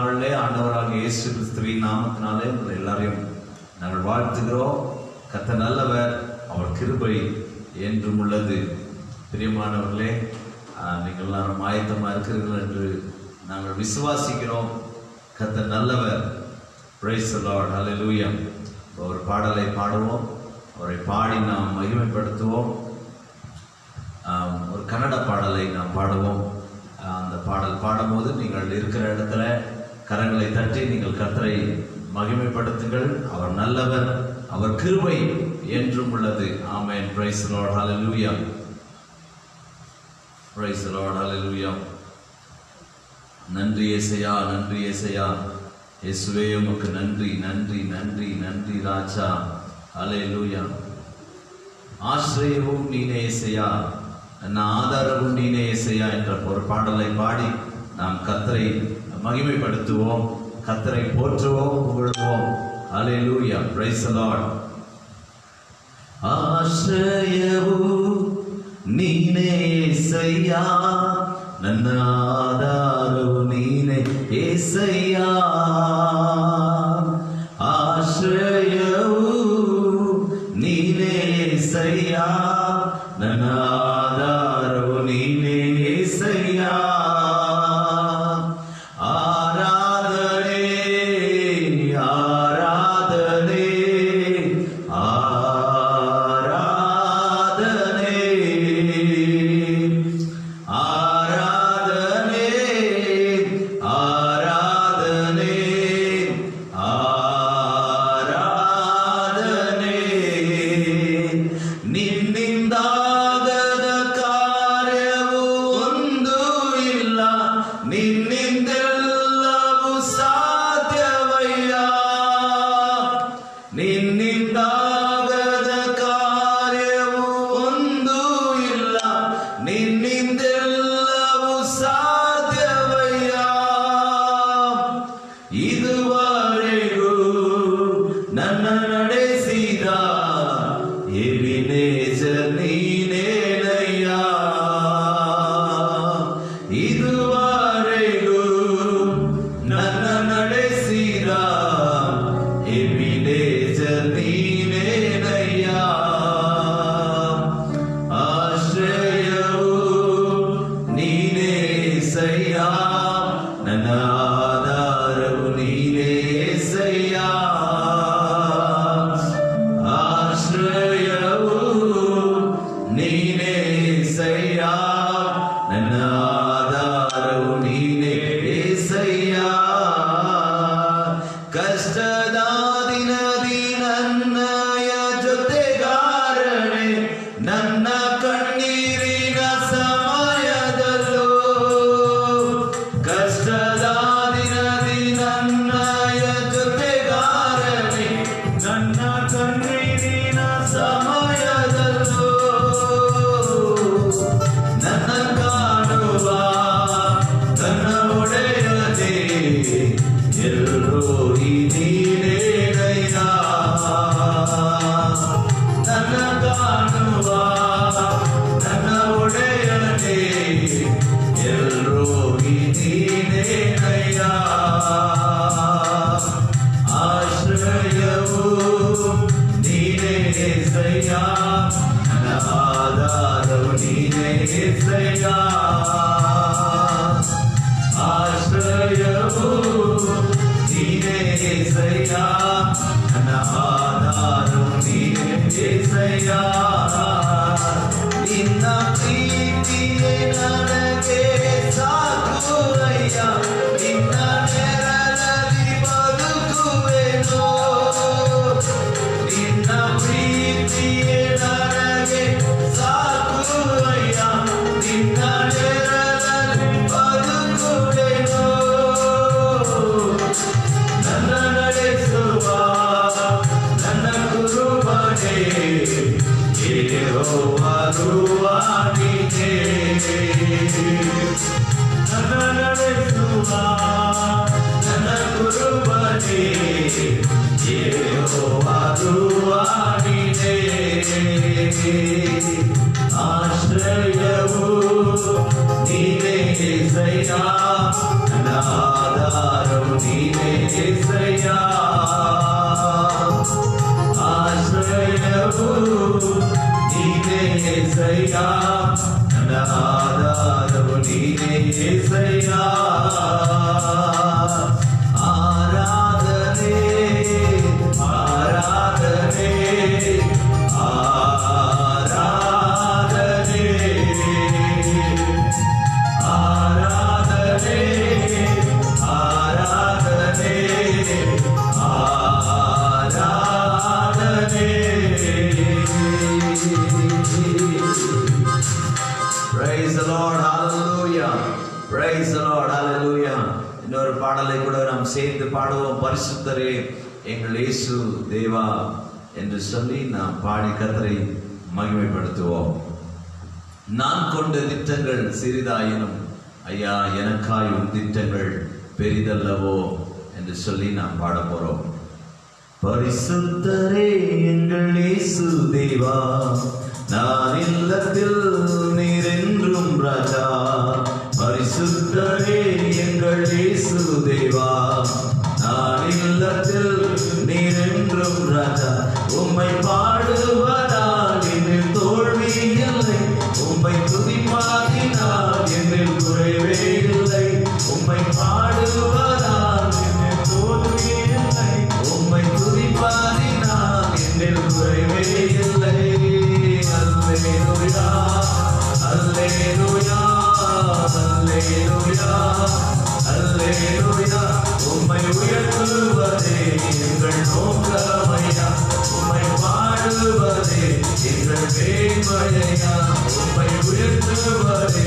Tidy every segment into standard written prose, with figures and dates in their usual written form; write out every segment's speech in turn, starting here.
நாளிலே ஆண்டவராகிய இயேசு கிறிஸ்துவின் நாமத்தினாலே உங்களை எல்லாரையும் நாங்கள் வாழ்த்துகிறோம். கர்த்தர் நல்லவர், அவர் கிருபை என்றும் உள்ளது. பிரியமானவர்களே, நீங்கள் எல்லாரும் ஆயத்தமாக இருக்கிறீர்கள் என்று நாங்கள் விசுவாசிக்கிறோம். கர்த்தர் நல்லவர். Praise the Lord. Hallelujah. ஒரு பாடலை பாடுவோம், அவரை பாடி நாம் மகிமைப்படுத்துவோம். ஒரு கன்னட பாடலை நாம் பாடுவோம். அந்த பாடல் பாடும்போது நீங்கள் இருக்கிற இடத்துல கரங்களை தட்டி நீங்கள் கர்த்தரை மகிமைப்படுத்துங்கள். அவர் நல்லவர், அவர் கிருபை என்றும் உள்ளது. ஆமென். Praise the Lord. Hallelujah. Praise the Lord. Hallelujah. நன்றி ஏசையா, நன்றி ஏசையா. இயேசுவே உமக்கு நன்றி, நன்றி, நன்றி, நன்றி ராஜா. Hallelujah. ஆశ్రయவும் நீனே ஏசையா, ஆதாரமும் நீனே ஏசையா என்ற ஒரு பாடலை பாடி நாம் கர்த்தரை மகிமைப்படுத்துவோம், கர்த்தரை போற்றுவோம், புகழ்வோம். Hallelujah. Praise the Lord. ஆశ్రయவும் நீனே ஏசையா, ನನ್ನ ಆಧಾರವು ನೀನೇ ಏಸಯ್ಯ. ಆಶ್ರಯವು ನೀನೇ ಏಸಯ್ಯ, ನನ್ನ ಆಧಾರವು ನೀನೇ ಏಸಯ್ಯ. ಆರಾಧನೆ ಆರಾಧನೆ ಆಶ್ರಯವು ನೀನೇ ಏಸಯ್ಯ, ನನ್ನ ஆதாரம் நீரே இயேசையா, ஆశ్రయము நீரே இயேசையா, ஆதாரம் நீரே இயேசையா. ஆராதனே ஆராதனே ஆராதனே ஆராதனே ஆராதனே ஆராதனே. Praise the Lord, hallelujah. Praise the Lord, hallelujah. இன்னொரு பாடலை கூட நாம் சேர்ந்து பாடுவோம். பரிசுத்தரே எங்கள் இயேசு தேவா என்று சொல்லி நாம் பாடி கர்த்தரை மகிமைப்படுத்துவோம். நான் கொண்ட திட்டங்கள் சிறிதாயினும் ஐயா எனக்காய் உன் திட்டங்கள் பெரிதல்லவோ என்று சொல்லி நாம் பாட போறோம். பரிசுத்தரே எங்கள் இயேசு தேவா, நான் இல்லத்தில் நீர் என்றும் ராஜா. பரிசுத்தரே எங்கள் இயேசு தேவா, நான் இல்லத்தில் நீர் என்றும் ராஜா. உம்மை பாடுவதால் என்னில் தோல்வி இல்லை, உம்மை துதிப்பாடினால் என்னில் குறைவே இல்லை. உம்மை பாடுவதால் என்னில் தோல்வி இல்லை, உம்மை துதிப்பாடினால் என்னில் குறைவே இல்லை. அல்லேலூயா அல்லேலூயா அல்லேலூயா அல்லேலூயா. உம்மை உயர்த்துவதே எங்கள் நோக்கமையா, உம்மை பாடுவதே எங்கள் மேன்மையா. உம்மை உயர்த்துவதே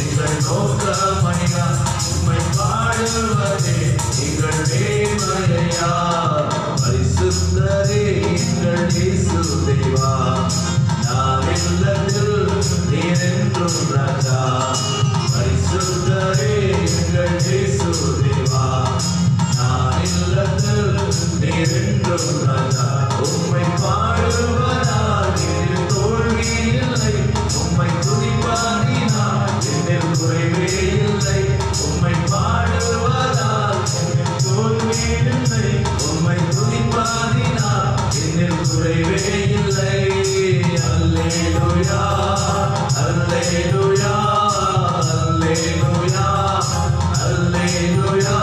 எங்கள் நோக்கமையா, உம்மை பாடுவதே எங்கள் மேன்மையா. பரிசுத்தரே எங்கள் இயேசு தேவா, நான் இல்லத்தில் நீர் என்றும் ராஜா. பரிசுத்தரே எங்கள் இயேசு தேவா, நான் இல்லத்தில் நீர் என்றும் ராஜா. உம்மை பாடுவதால் என்னில் தோல்வி இல்லை, உம்மை துதிப்பாடினால் என்னில் குறைவே இல்லை. உம்மை பாடுவதால் என்னில் தோல்வி இல்லை, உம்மை துதிப்பாடினால் என்னில் குறைவே இல்லை. அல்லேலூயா அல்லேலூயா அல்லேலூயா அல்லேலூயா.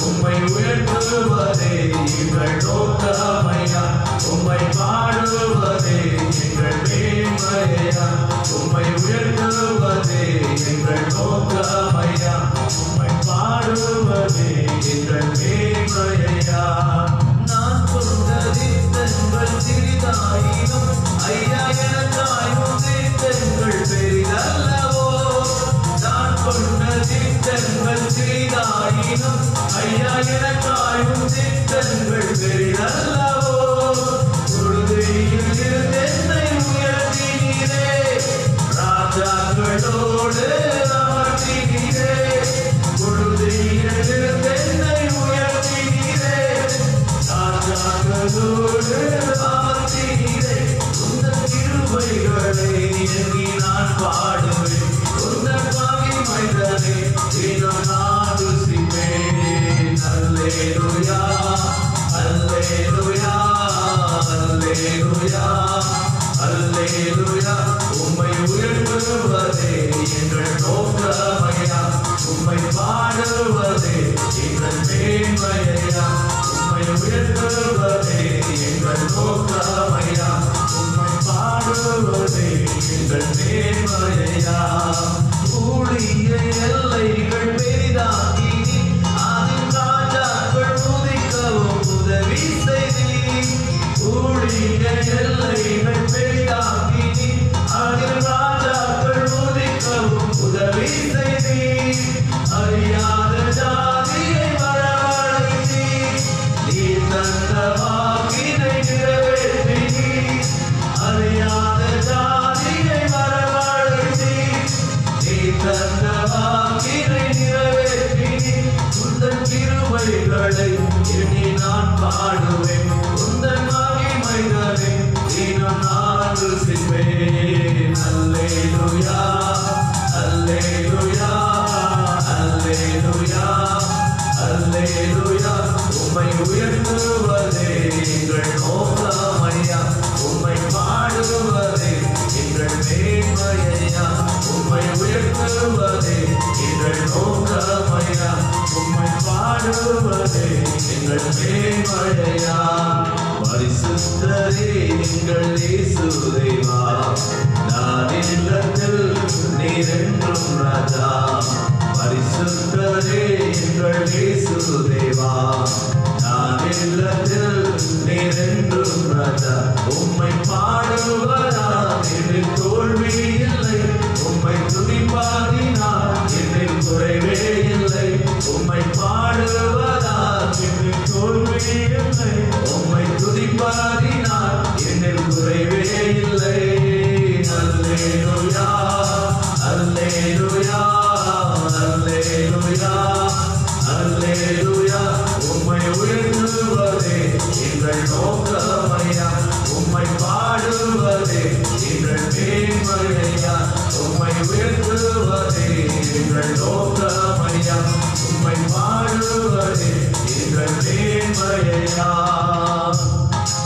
உம்மை உயர்த்துவதே எங்கள் நோக்கமையா, உம்மை பாடுவதே எங்கள் மேன்மையா. உம்மை உயர்த்துவதே எங்கள் நோக்கமையா, உம்மை பாடுவதே எங்கள் மேன்மையா. நான் கொண்ட திட்டங்கள் சிறிதாயினும் ஐயா எனக்காய் உன் திட்டங்கள் பெரிதல்லவோ. நான் கொண்ட திட்டங்கள் சிறிதாயினும் ஐயா எனக்காய் உன் திட்டங்கள் பெரிதல்லவோ. உறுதியில் என்னை உயர்த்தினீரே, ராஜாக்களோடு அமர்த்தினீரே. உறுதியில் என்னை உயர்த்தினீரே, ராஜாக்களோடு அமர்த்தினீரே. உந்தன் கிருபைகளை எண்ணி நான் பாடுவேன், உந்தன் மகிமைகளை தினம் நான் ருசிப்பேன். அல்லேலூயா அல்லேலூயா அல்லேலூயா அல்லேலூயா. உம்மை உயர்த்துவதே எங்கள் நோக்கமையா, உம்மை பாடுவதே எங்கள் மேன்மையா. உம்மை உயர்த்துவதே எங்கள் நோக்கமையா, உம்மை பாடுவதே எங்கள் மேன்மையா. ஊழிய எல்லைகள் பெரிதாக்கி அதில் ராஜாக்கள் உதிக்கவும் உதவி செய்தீர். ஊழிய எல்லைகள் பெரிதாக்கி அதில் ராஜாக்கள் உதிக்கவும் உதவி செய்தீர். அறியாத ஜாதியை வரவழைத்தீர், நீர் தந்த வாக்கினை நிறைவேற்றினீர். அறியாத ஜாதியை வரவழைத்தீர், நீர் தந்த வாக்கினை நிறைவேற்றினீர். உந்தன் கிருபைகளை எண்ணி நான் பாடுவேன், உந்தன் மகிமைகளை தினம் நான் ருசிப்பேன். அல்லேலூயா அல்லேலூயா அல்லேலூயா அல்லேலூயா உம்மை உயர்த்துவதே எங்கள் நோக்கமையா உம்மை பாடுவதே எங்கள் மேன்மையா உம்மை உயர்த்துவதே எங்கள் நோக்கமையா உம்மை பாடுவதே எங்கள் மேன்மையா பரிசுத்தரே எங்கள் இயேசு தேவா நான் இல்லத்தில் நீரென்றும் ராஜா பரிசுத்தரே எங்கள் இயேசு தேவா நான் இல்லத்தில் நீரென்றும் ராஜா உம்மை பாடுவதால் என்னில் தோல்வி இல்லை உம்மை துதிப்பாடினால் என்னில் குறைவே இல்லை உம்மை பாடுவதால் என்னில் தோல்வி இல்லை உம்மை துதிப்பாடினால் என்னில் குறைவே இல்லை அல்லேலூயா அல்லேலூயா அல்லேலூயா அல்லேலூயா உம்மை உயர்த்துவதே எங்கள் நோக்கமையா உம்மை பாடுவதே எங்கள் மேன்மையா உம்மை உயர்த்துவதே எங்கள் நோக்கமையா உம்மை பாடுவதே எங்கள் மேன்மையா.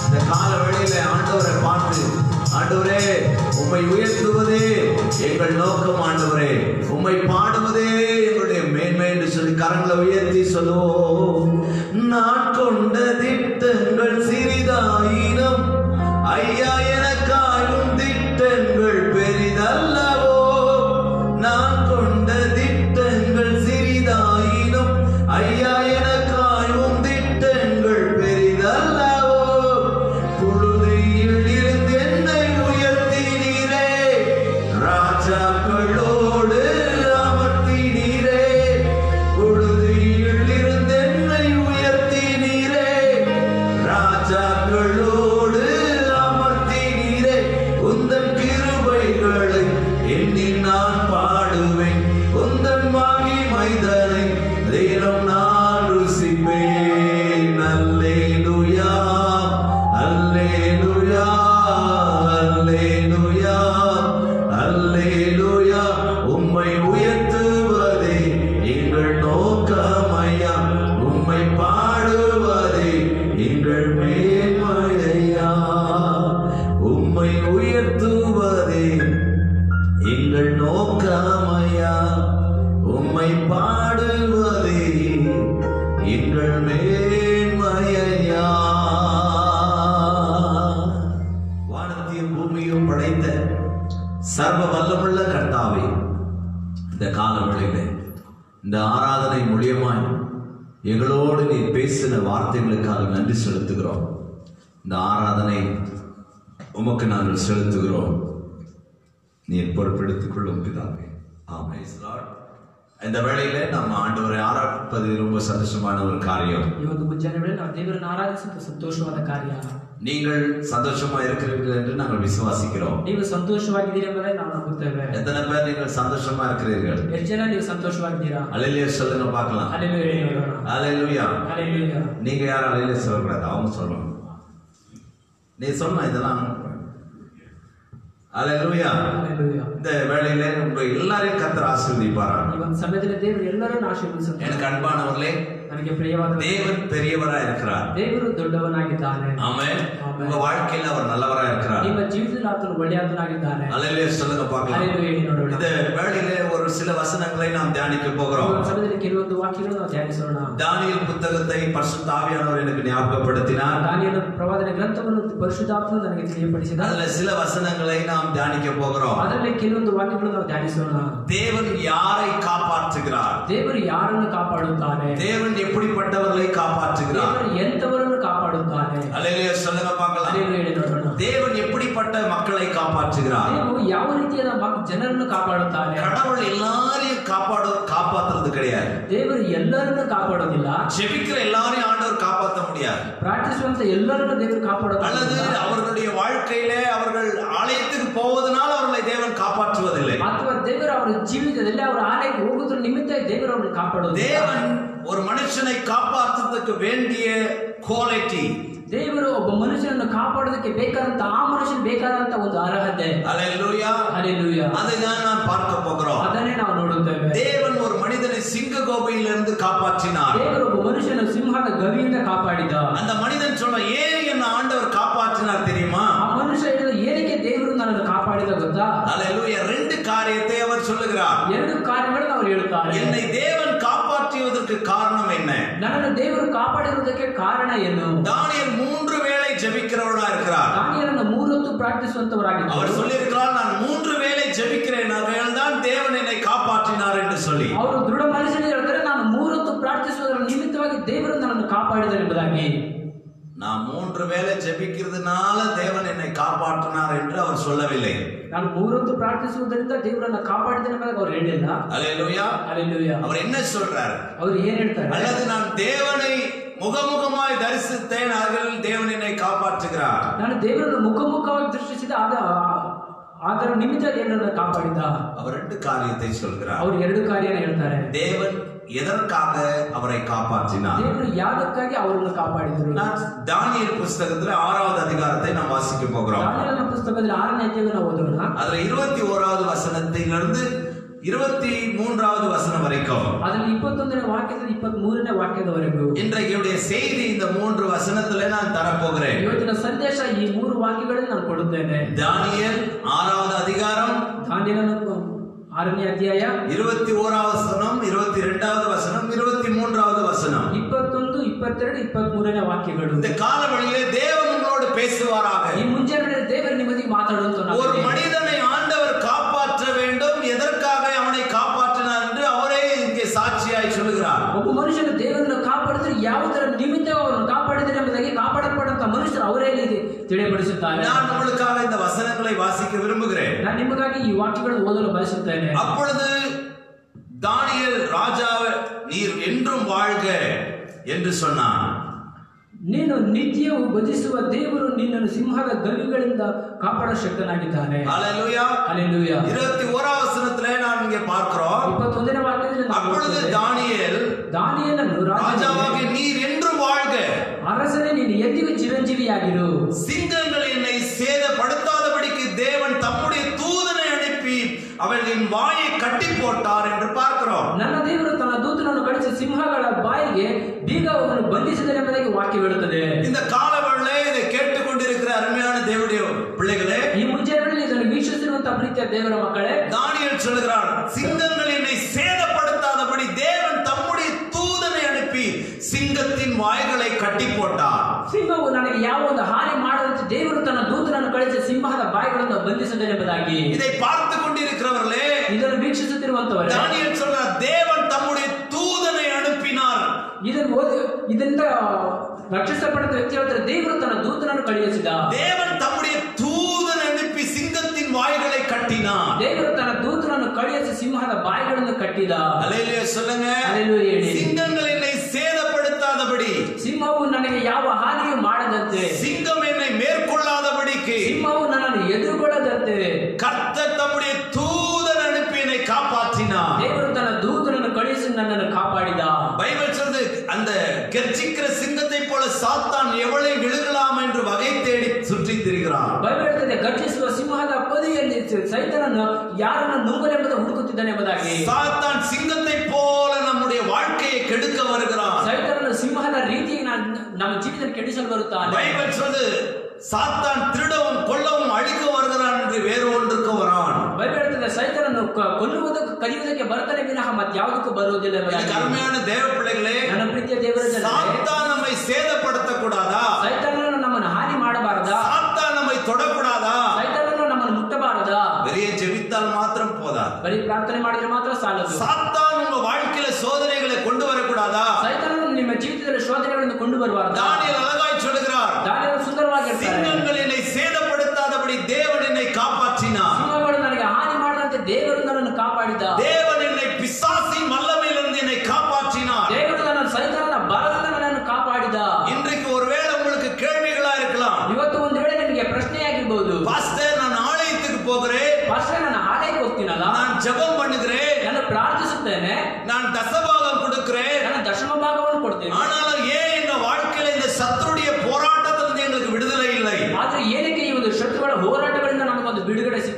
இந்த கால வேளையில ஆண்டவரை பார்த்து ஆண்டவரே உம்மை உயர்த்துவதே எங்கள் நோக்கம் ஆண்டவரே உம்மை பாடுவதே எங்களுடைய மேன்மை என்று சொல்லி கரங்களை உயர்த்தி சொல்லுவோம். நான் கொண்ட திட்டங்கள் சிறிதாயினும் ஐயா எனக்காயும் திட்டங்கள் பெரிதல்லவோ நான் கொண்ட திட்டங்கள் சிறிதாயினும் ஐயா எனக்காயும் திட்டங்கள் பெரிதல்லவோ புழுதியில் இருந்து என்னை உயர்த்தினீரே ராஜாக்களோடு அமர்த்தினீரே புழுதியில் இருந்து என்னை உயர்த்தினீரே ராஜாக்களோடு அமர்த்தினீரே உந்தன் கிருபைகளை எண்ணி நான் பாடுவேன் உந்தன் மகிமைதனை தினம் நான் ருசிப்பேன் அல்லேலூயா அல்லேலூயா அல்லேலூயா அல்லேலூயா உம்மை உயர்த்துவதே எங்கள் நோக்கமையா உம்மை பாடுவதே எங்கள் மேன்மையா உம்மை உயர்த்துவதே எங்கள் நோக்கமையா உம்மை பாடுவதே எங்கள் மேன்மையா. வானத்தையும் பூமியும் படைத்த சர்வ வல்லமுள்ள கர்த்தாவே இந்த காலவெளியிலே இந்த ஆராதனை மூலியமாய் எங்களோடு நீ பேசின வார்த்தைகளுக்காக நன்றி செலுத்துகிறோம். இந்த ஆராதனை உமக்கு நாங்கள் செலுத்துகிறோம். நீர் பொறுப்பெடுத்துக் கொள்ளும் பிதாவே. ஆமென். இந்த வேளையிலே நம்ம ஆண்டவரை ஆராதிப்பது ரொம்ப சந்தோஷமான ஒரு காரியம். ಇವತ್ತು ಮುಂಜಾನೆ ವೇಳೆ ನಾವು ದೇವರನ್ನು ಆರಾಧಿಸುವುದು ಸಂತೋಷವಾದ ಕಾರ್ಯ. நீங்கள் சந்தோஷமா இருக்கிறீர்கள் என்று நாங்கள் விசுவாசிக்கிறோம். ನೀವು ಸಂತೋಷವಾಗಿದ್ದೀರಿ ಎಂಬುದನ್ನು ನಾವು ನಂಬುತ್ತೇವೆ. எத்தனை பேர் நீங்கள் சந்தோஷமா இருக்கிறீர்கள்? ಎಷ್ಟು ಜನ ನೀವು ಸಂತೋಷವಾಗಿದ್ದೀರಾ? அல்லேலூயா சொல்லுங்க பார்க்கலாம். அல்லேலூயா. அல்லேலூயா. அல்லேலூயா. நீங்க யாரும் அல்லேலூயா சொல்லக்கூடாது, அவங்க சொல்லணும். நீ சொன்ன இதெல்லாம் அல்லேலூயா. அல்லேலூயா. இந்த வேளையிலே உங்க எல்லாரையும் கர்த்தர் ஆசீர்வதிப்பாராம். ಈ ಒಂದು ಸಮಯದಲ್ಲಿ ದೇವರು ಎಲ್ಲರನ್ನು ಆಶೀರ್ವದಿಸುತ್ತಾನೆ. எனக்கு அன்பானவர்களே ನನಗೆ ಪ್ರಿಯವಾದ தேவன் பெரியவரா இருக்கிறார். ದೇವರು ದೊಡ್ಡವನಾಗಿದ್ದಾನೆ. ஆமென். உங்க வாழ்க்கையில அவர் நல்லவரா இருக்கிறார். ನಿಮ್ಮ ಜೀವಿತದಲ್ಲಿ ಆತನು ಒಳ್ಳೆಯವನಾಗಿದ್ದಾನೆ. அல்லேலூயா சொல்லுங்க பார்க்கலாம். அல்லேலூயா ನೋಡೋಣ. இந்த வேளையிலே ஒரு சில வசனங்களை நாம் தியானிக்க போகிறோம். ಈ ಸಮಯದಲ್ಲಿ ಕೆಲವೊಂದು ವಾಕ್ಯಗಳನ್ನು ನಾವು ಧ್ಯಾನಿಸೋಣ. தானியேல் புத்தகத்தை பரிசுத்த ஆவியானவர் எனக்கு ஞாபகப்படுத்தினார். ದಾನಿಯೇಲನ ಪ್ರವಾದನೆ ಗ್ರಂಥವನ್ನು ಪರಿಶುದ್ಧಾತ್ಮನು ನನಗೆ ತಿಳಿಯಪಡಿಸಿದ. அதுல சில வசனங்களை நாம் தியானிக்க போகிறோம். ಅದರಲ್ಲಿ ಕೆಲವೊಂದು ವಾಕ್ಯಗಳನ್ನು ನಾವು ಧ್ಯಾನಿಸೋಣ. தேவன் யாரை காப்பாற்றுகிறார்? ದೇವರು ಯಾರನ್ನು ಕಾಪಾಡುತ್ತಾನೆ? தேவன் எப்படிப்பட்டவர்களை காப்பாற்றுகிறார்? ದೇವರು ಎಂತವರನ್ನು ಕಾಪಾಡುತ್ತಾನೆ? அல்லேலூயா சொல்லுங்க பார்க்கலாம். அல்லேலூயா ನೋಡೋಣ. தேவன் எப்படிப்பட்ட மக்களை காப்பாற்றுகிறார்? ದೇವರು ಯಾವ ರೀತಿಯಾದ ಜನರನ್ನು ಕಾಪಾಡುತ್ತಾನೆ? கடவுள் எல்லாரையும் காப்பாற்றுறது கிடையாது. ದೇವರು ಎಲ್ಲರನ್ನು ಕಾಪಾಡೋದಿಲ್ಲ. ஜெபிக்கிற எல்லாரையும் ஆண்டவர் காப்பாற்ற முடியாது. ಪ್ರಾರ್ಥಿಸುವಂತ ಎಲ್ಲರನ್ನು ದೇವರು ಕಾಪಾಡೋದಿಲ್ಲ. அல்லது அவர்களுடைய வாழ்க்கையிலே அவர்கள் ஆலயத்துக்கு போவதனால் அவர்களை தேவன் காப்பாற்றுவதில்லை. ಅಥವಾ ದೇವರು ಅವರ ಜೀವಿತದಲ್ಲಿ ಅವರ ಆಲಯಕ್ಕೆ ಹೋಗುವುದರ ನಿಮಿತ್ತ ದೇವರು ಅವರನ್ನು ಕಾಪಾಡೋದು. தேவன் ஒரு மனுஷனை காப்பாற்றுவதற்கு வேண்டிய குவாலிட்டி ದೇವರು ಒಬ್ಬ ಮನುಷ್ಯನನ್ನು ಕಾಪಾಡೋದಕ್ಕೆ ಬೇಕಾದಂತ ಆ ಮನುಷ್ಯನ ಬೇಕಾದಂತ ಒಂದು ಅರ್ಹತೆ. ஹல்லேலூயா ஹல்லேலூயா. அதுதான் நாம் பார்க்க போகிறோம். ಅದನ್ನೇ ನಾವು ನೋಡುತ್ತೇವೆ. தேவன் ஒரு மனிதனை சிங்க கோபையிலிருந்து காப்பாற்றினார். ದೇವರು ಒಬ್ಬ ಮನುಷ್ಯನ ಸಿಂಹದ ಗವಿಯಿಂದ ಕಾಪಾಡಿದ. அந்த மனிதன் சொன்ன ஏன் என்ன ஆண்டவர் காப்பாற்றினார் தெரியுமா? ಆ ಮನುಷ್ಯ ಹೇಳಿದ ಏನಕ್ಕೆ ದೇವರು ನನ್ನನ್ನು ಕಾಪಾಡಿದ ಗೊತ್ತಾ? ஹல்லேலூயா. ரெண்டு காரியத்தை அவர் சொல்லுகிறார். ಎರಡು ಕಾರ್ಯಗಳನ್ನು ಅವರು ಹೇಳುತ್ತಾರೆ. என்னை தேவன் காப்பாற்றியதற்கு காரணம் என்ன? ನನ್ನನ್ನು ದೇವರು ಕಾಪಾಡಿರುವುದಕ್ಕೆ ಕಾರಣ ಏನು? தானியேல் 3 வேளை ஜெபிக்கிறவனா இருக்கிறார். ದಾನಿಯೇಲನು 3 ಹೊತ್ತು ಪ್ರಾರ್ಥಿಸುವಂತವರಾಗಿದ್ದರು. அவர் சொல்லியிருக்கிறார், நான் 3 வேளை ஜெபிக்கிறேன், அதனால்தான் தேவன் என்னை காப்பாற்றினார் என்று சொல்லி. ಅವರು ದೃಢ ಮನಸ್ಸಿನಿಂದ ಹೇಳ್ತಾರೆ, ನಾನು 3 ಹೊತ್ತು ಪ್ರಾರ್ಥಿಸುವುದರ ನಿಮಿತ್ತವಾಗಿ ದೇವರು ನನ್ನನ್ನು ಕಾಪಾಡಿದರು ಎಂಬುದಾಗಿ. நான் 3 வேளை ஜெபிக்கிறதுனால தேவன் என்னை காப்பாற்றினார் என்று அவர் சொல்லவில்லை. ನಾನು 3 ಹೊತ್ತು ಪ್ರಾರ್ಥಿಸುವುದರಿಂದ ದೇವರನ್ನು ಕಾಪಾಡಿದನು ಎಂಬುದಾಗಿ ಅವರು ಹೇಳಿಲ್ಲ. ஹல்லேலூயா. ஹல்லேலூயா. அவர் என்ன சொல்றார்? ಅವರು ಏನು ಹೇಳ್ತಾರೆ? அல்லது நான் தேவனை முகமுகமாய் தரிசித்தேன், அதில் தேவன் என்னை காப்பாற்றுகிறார். ನಾನು ದೇವರನ್ನು ಮುಖಮುಖವಾಗಿ ದೃಷ್ಟಿಸಿದ ಅದರ ನಿಮಿತ್ತ ದೇವರನ್ನು ಕಾಪಾಡಿದ. அவர் 2 காரியத்தை சொல்கிறார். ಅವರು 2 ಕಾರ್ಯನ ಹೇಳ್ತಾರೆ. தேவன் எதற்காக அவரை காப்பாற்றினார்? ದೇವರು ಯಾದಕ್ಕಾಗಿ ಅವರನ್ನು ಕಾಪಾಡಿದರು? தானியேல் புத்தகத்துல 6வது அதிகாரத்தை நாம் வாசிக்க போகிறோம். ದಾನಿಯೇಲನ ಪುಸ್ತಕದಲ್ಲಿ 6ನೇ ಅಧ್ಯಾಯವನ್ನು ಓದೋಣ. அதுல 21வது வசனத்திலிருந்து 23வது வசனம் வரைக்கும், ಅದರಲ್ಲಿ 21ನೇ ವಾಕ್ಯದಿಂದ 23ನೇ ವಾಕ್ಯದವರೆಗೂ இன்றைய செய்தி இந்த 3 வசனத்திலே நான் தரப்போகிறேன். ಇವತ್ತಿನ ಸಂದೇಶ ಈ 3 ವಾಕ್ಯಗಳನ್ನು ನಾನು ಕೊಡುತ್ತೇನೆ. தானியேல் 6வது அதிகாரம், ದಾನಿಯೇಲನ 6ನೇ ಅಧ್ಯಾಯ 21வது வசனம், 22வது வசனம், 23வது வசனம். 21, 22, 23ನೇ ವಾಕ್ಯಗಳು. இந்த காலவெளியிலே தேவன் உங்களோடு பேசுவாராக. ಈ ಮುಂಜಾನೆ ದೇವರು ನಿಮ್ಮೊಂದಿಗೆ ಮಾತಾಡುವಂತ ஒரு மனிதனை ஆண்டவர் காப்பாற்ற வேண்டும், எதற்காக அவனை காப்பாற்றினார் என்று அவரே இங்கே சாட்சியாய் சொல்லுகிறார். ಒಬ್ಬ ಮನುಷ್ಯನ ದೇವರನ್ನು ಕಾಪಾಡಿದ್ರೆ ಯಾವುದರ ನಿಮಿತ್ತ ಅವರನ್ನು ಕಾಪಾಡಿದರೆ ಎಂಬುದಾಗಿ ಕಾಪಾಡಲ್ಪಡುವಂತ ಮನುಷ್ಯರು ಅವರೇ ತಿಳಿಯಪಡಿಸುತ್ತಾರೆ. நான் உங்களுக்காக இந்த வசனங்களை வாசிக்க விரும்புகிறேன். ನಾನು ನಿಮಗಾಗಿ ಈ ವಾಕ್ಯಗಳನ್ನು ಓದಲು ಬಯಸುತ್ತೇನೆ. அப்பொழுது தானியேல், ராஜாவே நீர் என்றும் வாழ்க என்று சொன்னான். ನೀನು ನಿತ್ಯವೂ ಭಜಿಸುವ ದೇವರು ನಿನ್ನನ್ನು ಸಿಂಹದ ಗವಿಗಳಿಂದ ಕಾಪಾಡ ಶಕ್ತನಾಗಿದ್ದಾನೆ. ஹல்லேலூயா. ஹல்லேலூயா. 21வது வசனத்திலே நாம் இங்கே பார்க்கிறோம். 21ನೇ ವಾಕ್ಯದಲ್ಲಿ அப்பொழுது ದಾನಿಯೇಲನು ராஜாவாக நீர் என்றும் வாழ்க, ಅರಸನೇ ನೀನು ಎಂದಿಗೂ ಚಿರಂಜೀವಿಯಾಗಿರು. சிங்கங்கள் என்னை சேதப்படுத்தாதபடிக்கு தேவன் தம்முடைய தூதனை அனுப்பி அவர்களின் வாயை கட்டி போட்டார் என்று பார்க்கிறோம். ನನ್ನ ದೇವರು ತನ್ನ ದೂತನನ್ನು ಕಳಿಸಿ ಸಿಂಹಗಳ ಬಾಯಿಗೆ ಬೀಗವನ್ನು ಬಂಧಿಸಿದನು ಎಂಬುದಾಗಿ ವಾಕ್ಯ ಹೇಳುತ್ತದೆ. இந்த காலவெளியிலே இதை கேட்டுக்கொண்டிருக்கிற அருமையான தேவனுடைய பிள்ளைகளே, ಈ ಮುಂಜಾನೆ ಇದನ್ನು ವೀಕ್ಷಿಸಿರುವಂತಹ ಪ್ರೀತಿಯ ದೇವರ ಮಕ್ಕಳೇ, தானியேல் சொல்கிறார், சிங்கங்கள் என்னை சேதப்படுத்தாதபடி தேவன் தம்முடைய தூதனை அனுப்பி சிங்கத்தின் வாய்களை கட்டி போட்டார். ಸಿಂಹವು ನನಗೆ ಯಾವ ಒಂದು ಹಾನಿ ಮಾಡದಂತೆ ದೇವರು ತನ್ನ ದೂತನನ್ನು ಕಳಿಸಿ ಸಿಂಹದ ಬಾಯಿಗಳನ್ನು ಬಂಧಿಸಿದನು ಎಂಬುದಾಗಿ. இதை பார்த்து கொண்டிருக்கிறவர்களே, ಇದನ್ನು ವೀಕ್ಷಿಸುತ್ತಿರುವಂತವರೇ, தானியேல் சொல்றார், தேவன் தம்முடைய தூதனை அனுப்பினார். ಇದರಿಂದ ರಕ್ಷಿಸಲ್ಪಟ್ಟ ವ್ಯಕ್ತಿ ಹೇಳ್ತಾರೆ, ದೇವರು ತನ್ನ ದೂತನನ್ನು ಕಳುಹಿಸಿದ. தேவன் தம்முடைய தூதனை அனுப்பி சிங்கத்தின் வாய்களை கட்டினார். ದೇವರು ತನ್ನ ದೂತನನ್ನು ಕಳುಹಿಸಿ ಸಿಂಹದ ಬಾಯಿಗಳನ್ನು ಕಟ್ಟಿದ. அல்லேலூயா சொல்லுங்க. அல்லேலூயா ಹೇಳಿ. சிங்கங்கள் என்னை சேதப்படுத்தாதபடி, ಸಿಂಹವು ನನಗೆ ಯಾವ ಹಾನಿಯೂ ಮಾಡದಂತೆ, சிங்கம் என்னை மேற்கொள்ளாதபடிக்கு, ಸಿಂಹವು ನನ್ನನ್ನು ಎದುರುಗೊಳ್ಳದಂತೆ கர்த்தர் தம்முடைய தூதனை அனுப்பி என்னை காப்பாற்றினார். ದೇವರು ತನ್ನ ದೂತನನ್ನು ಕಳುಹಿಸಿ ನನ್ನನ್ನು ಕಾಪಾಡಿದ. பைபிள் சொல்றது, அந்த கர்ஜிக்கிற சிங்கத்தை போல சாத்தான் எவளை விழுகலாம் என்று வகை தேடி சுற்றி திரிகிறான். ಬೈಬಲ್ ಹೇಳ್ತದೆ, ಗರ್ಜಿಸುವ ಸಿಂಹದ ಪೊದೆಯಲ್ಲಿ ಸೈತಾನನು ಯಾರನ್ನು ನುಂಗಲೆಂಬುದು ಹುಡುಕುತ್ತಿದ್ದಾನೆ ಎಂಬುದಾಗಿ. சாத்தான் சிங்கத்தை போல நம்முடைய வாழ்க்கையை கெடுக்க வருகிறான். ಸೈತಾನನು ಸಿಂಹದ ರೀತಿಯಾಗಿ ನಮ್ಮ ಜೀವಿತ ಕೆಡಿಸಲು ಬರುತ್ತಾನೆ. பைபிள் சொல்றது, சாத்தான் திருடவும் கொல்லவும் அழிக்க வருகிறான் என்று வேறு ஒன்றுக்கு வரான். ಬೈಬಲ್ ಹೇಳ್ತದೆ, ಸೈತಾನನು ಕೊಲ್ಲುವುದಕ್ಕೆ ಕಲಿಯುವುದಕ್ಕೆ ಬರ್ತಾನೆ ವಿನಃ ಮತ್ತೆ ಯಾವುದಕ್ಕೂ ಬರುವುದಿಲ್ಲ ಎಂಬುದಾಗಿ. அருமையான தேவ பிள்ளைகளே, ನನ್ನ ಪ್ರೀತಿಯ ದೇವರ ಜನರೇ, சாத்தான் நம்மை சேதப்படுத்த கூடாதா? ಸೈತಾನನು ನಮ್ಮನ್ನು ಹಾನಿ ಮಾಡಬಾರದಾ? சாத்தான் நம்மை தொடக்கூடாதா? ಸೈತಾನನು ನಮ್ಮನ್ನು ಮುಟ್ಟಬಾರದಾ? வெறிய ஜெபித்தால் மாத்திரம் போதாது. ಬರೀ ಪ್ರಾರ್ಥನೆ ಮಾಡಿದ್ರೆ ಮಾತ್ರ ಸಾಲದು. சாத்தான் உங்க வாழ்க்கையில சோதனைகளை கொண்டு வரக்கூடாதா? ಸೈತಾನನು ನಿಮ್ಮ ಜೀವಿತದಲ್ಲಿ ಶೋಧನೆಗಳನ್ನು ಕೊಂಡು ಬರಬಾರದು. தானியேல் அழகாய் சொல்லுகிறார், ದಾನಿಯೇಲನು ಸುಂದರವಾಗಿ ಹೇಳ್ತಾರೆ, சிங்கங்கள் என்னை சேதப்படுத்தாதபடி தேவன் என்னை காப்பாற்றினார். ಸಿಂಹಗಳು ನನಗೆ ಹಾನಿ ಮಾಡದಂತೆ ದೇವರು ನನ್ನನ್ನು ಕಾಪಾಡಿದ. தேவன் என்னை பிசாசின் வல்லமையிலிருந்து என்னை காப்பாற்றினார். ದೇವರು ನನ್ನ ಸೈತಾನನ ಬಲದಿಂದ ನನ್ನನ್ನು ಕಾಪಾಡಿದ. இன்றைக்கு ஒருவேளை உங்களுக்கு கேள்விகளா இருக்கலாம். ಇವತ್ತು ಒಂದು ವೇಳೆ ನಿಮಗೆ ಪ್ರಶ್ನೆಯಾಗಿರಬಹುದು, பாஸ்டர், நான் ஆலயத்துக்கு போகிறேன், ಪಾಸ್ಟರ್ ನಾನು ಆಲಯಕ್ಕೆ ಹೋಗ್ತೀನಲ್ಲ, நான் ஜெபம் பண்ணுகிறேன், ನಾನು ಪ್ರಾರ್ಥಿಸುತ್ತೇನೆ, நான் தசபாகம் கொடுக்கிறேன், ನಾನು ದಶಮ ಭಾಗವನ್ನು ಕೊಡ್ತೇನೆ, ஆனாலும் ஏன் எங்க வாழ்க்கையில இந்த சத்துருடைய போராட்டத்தில்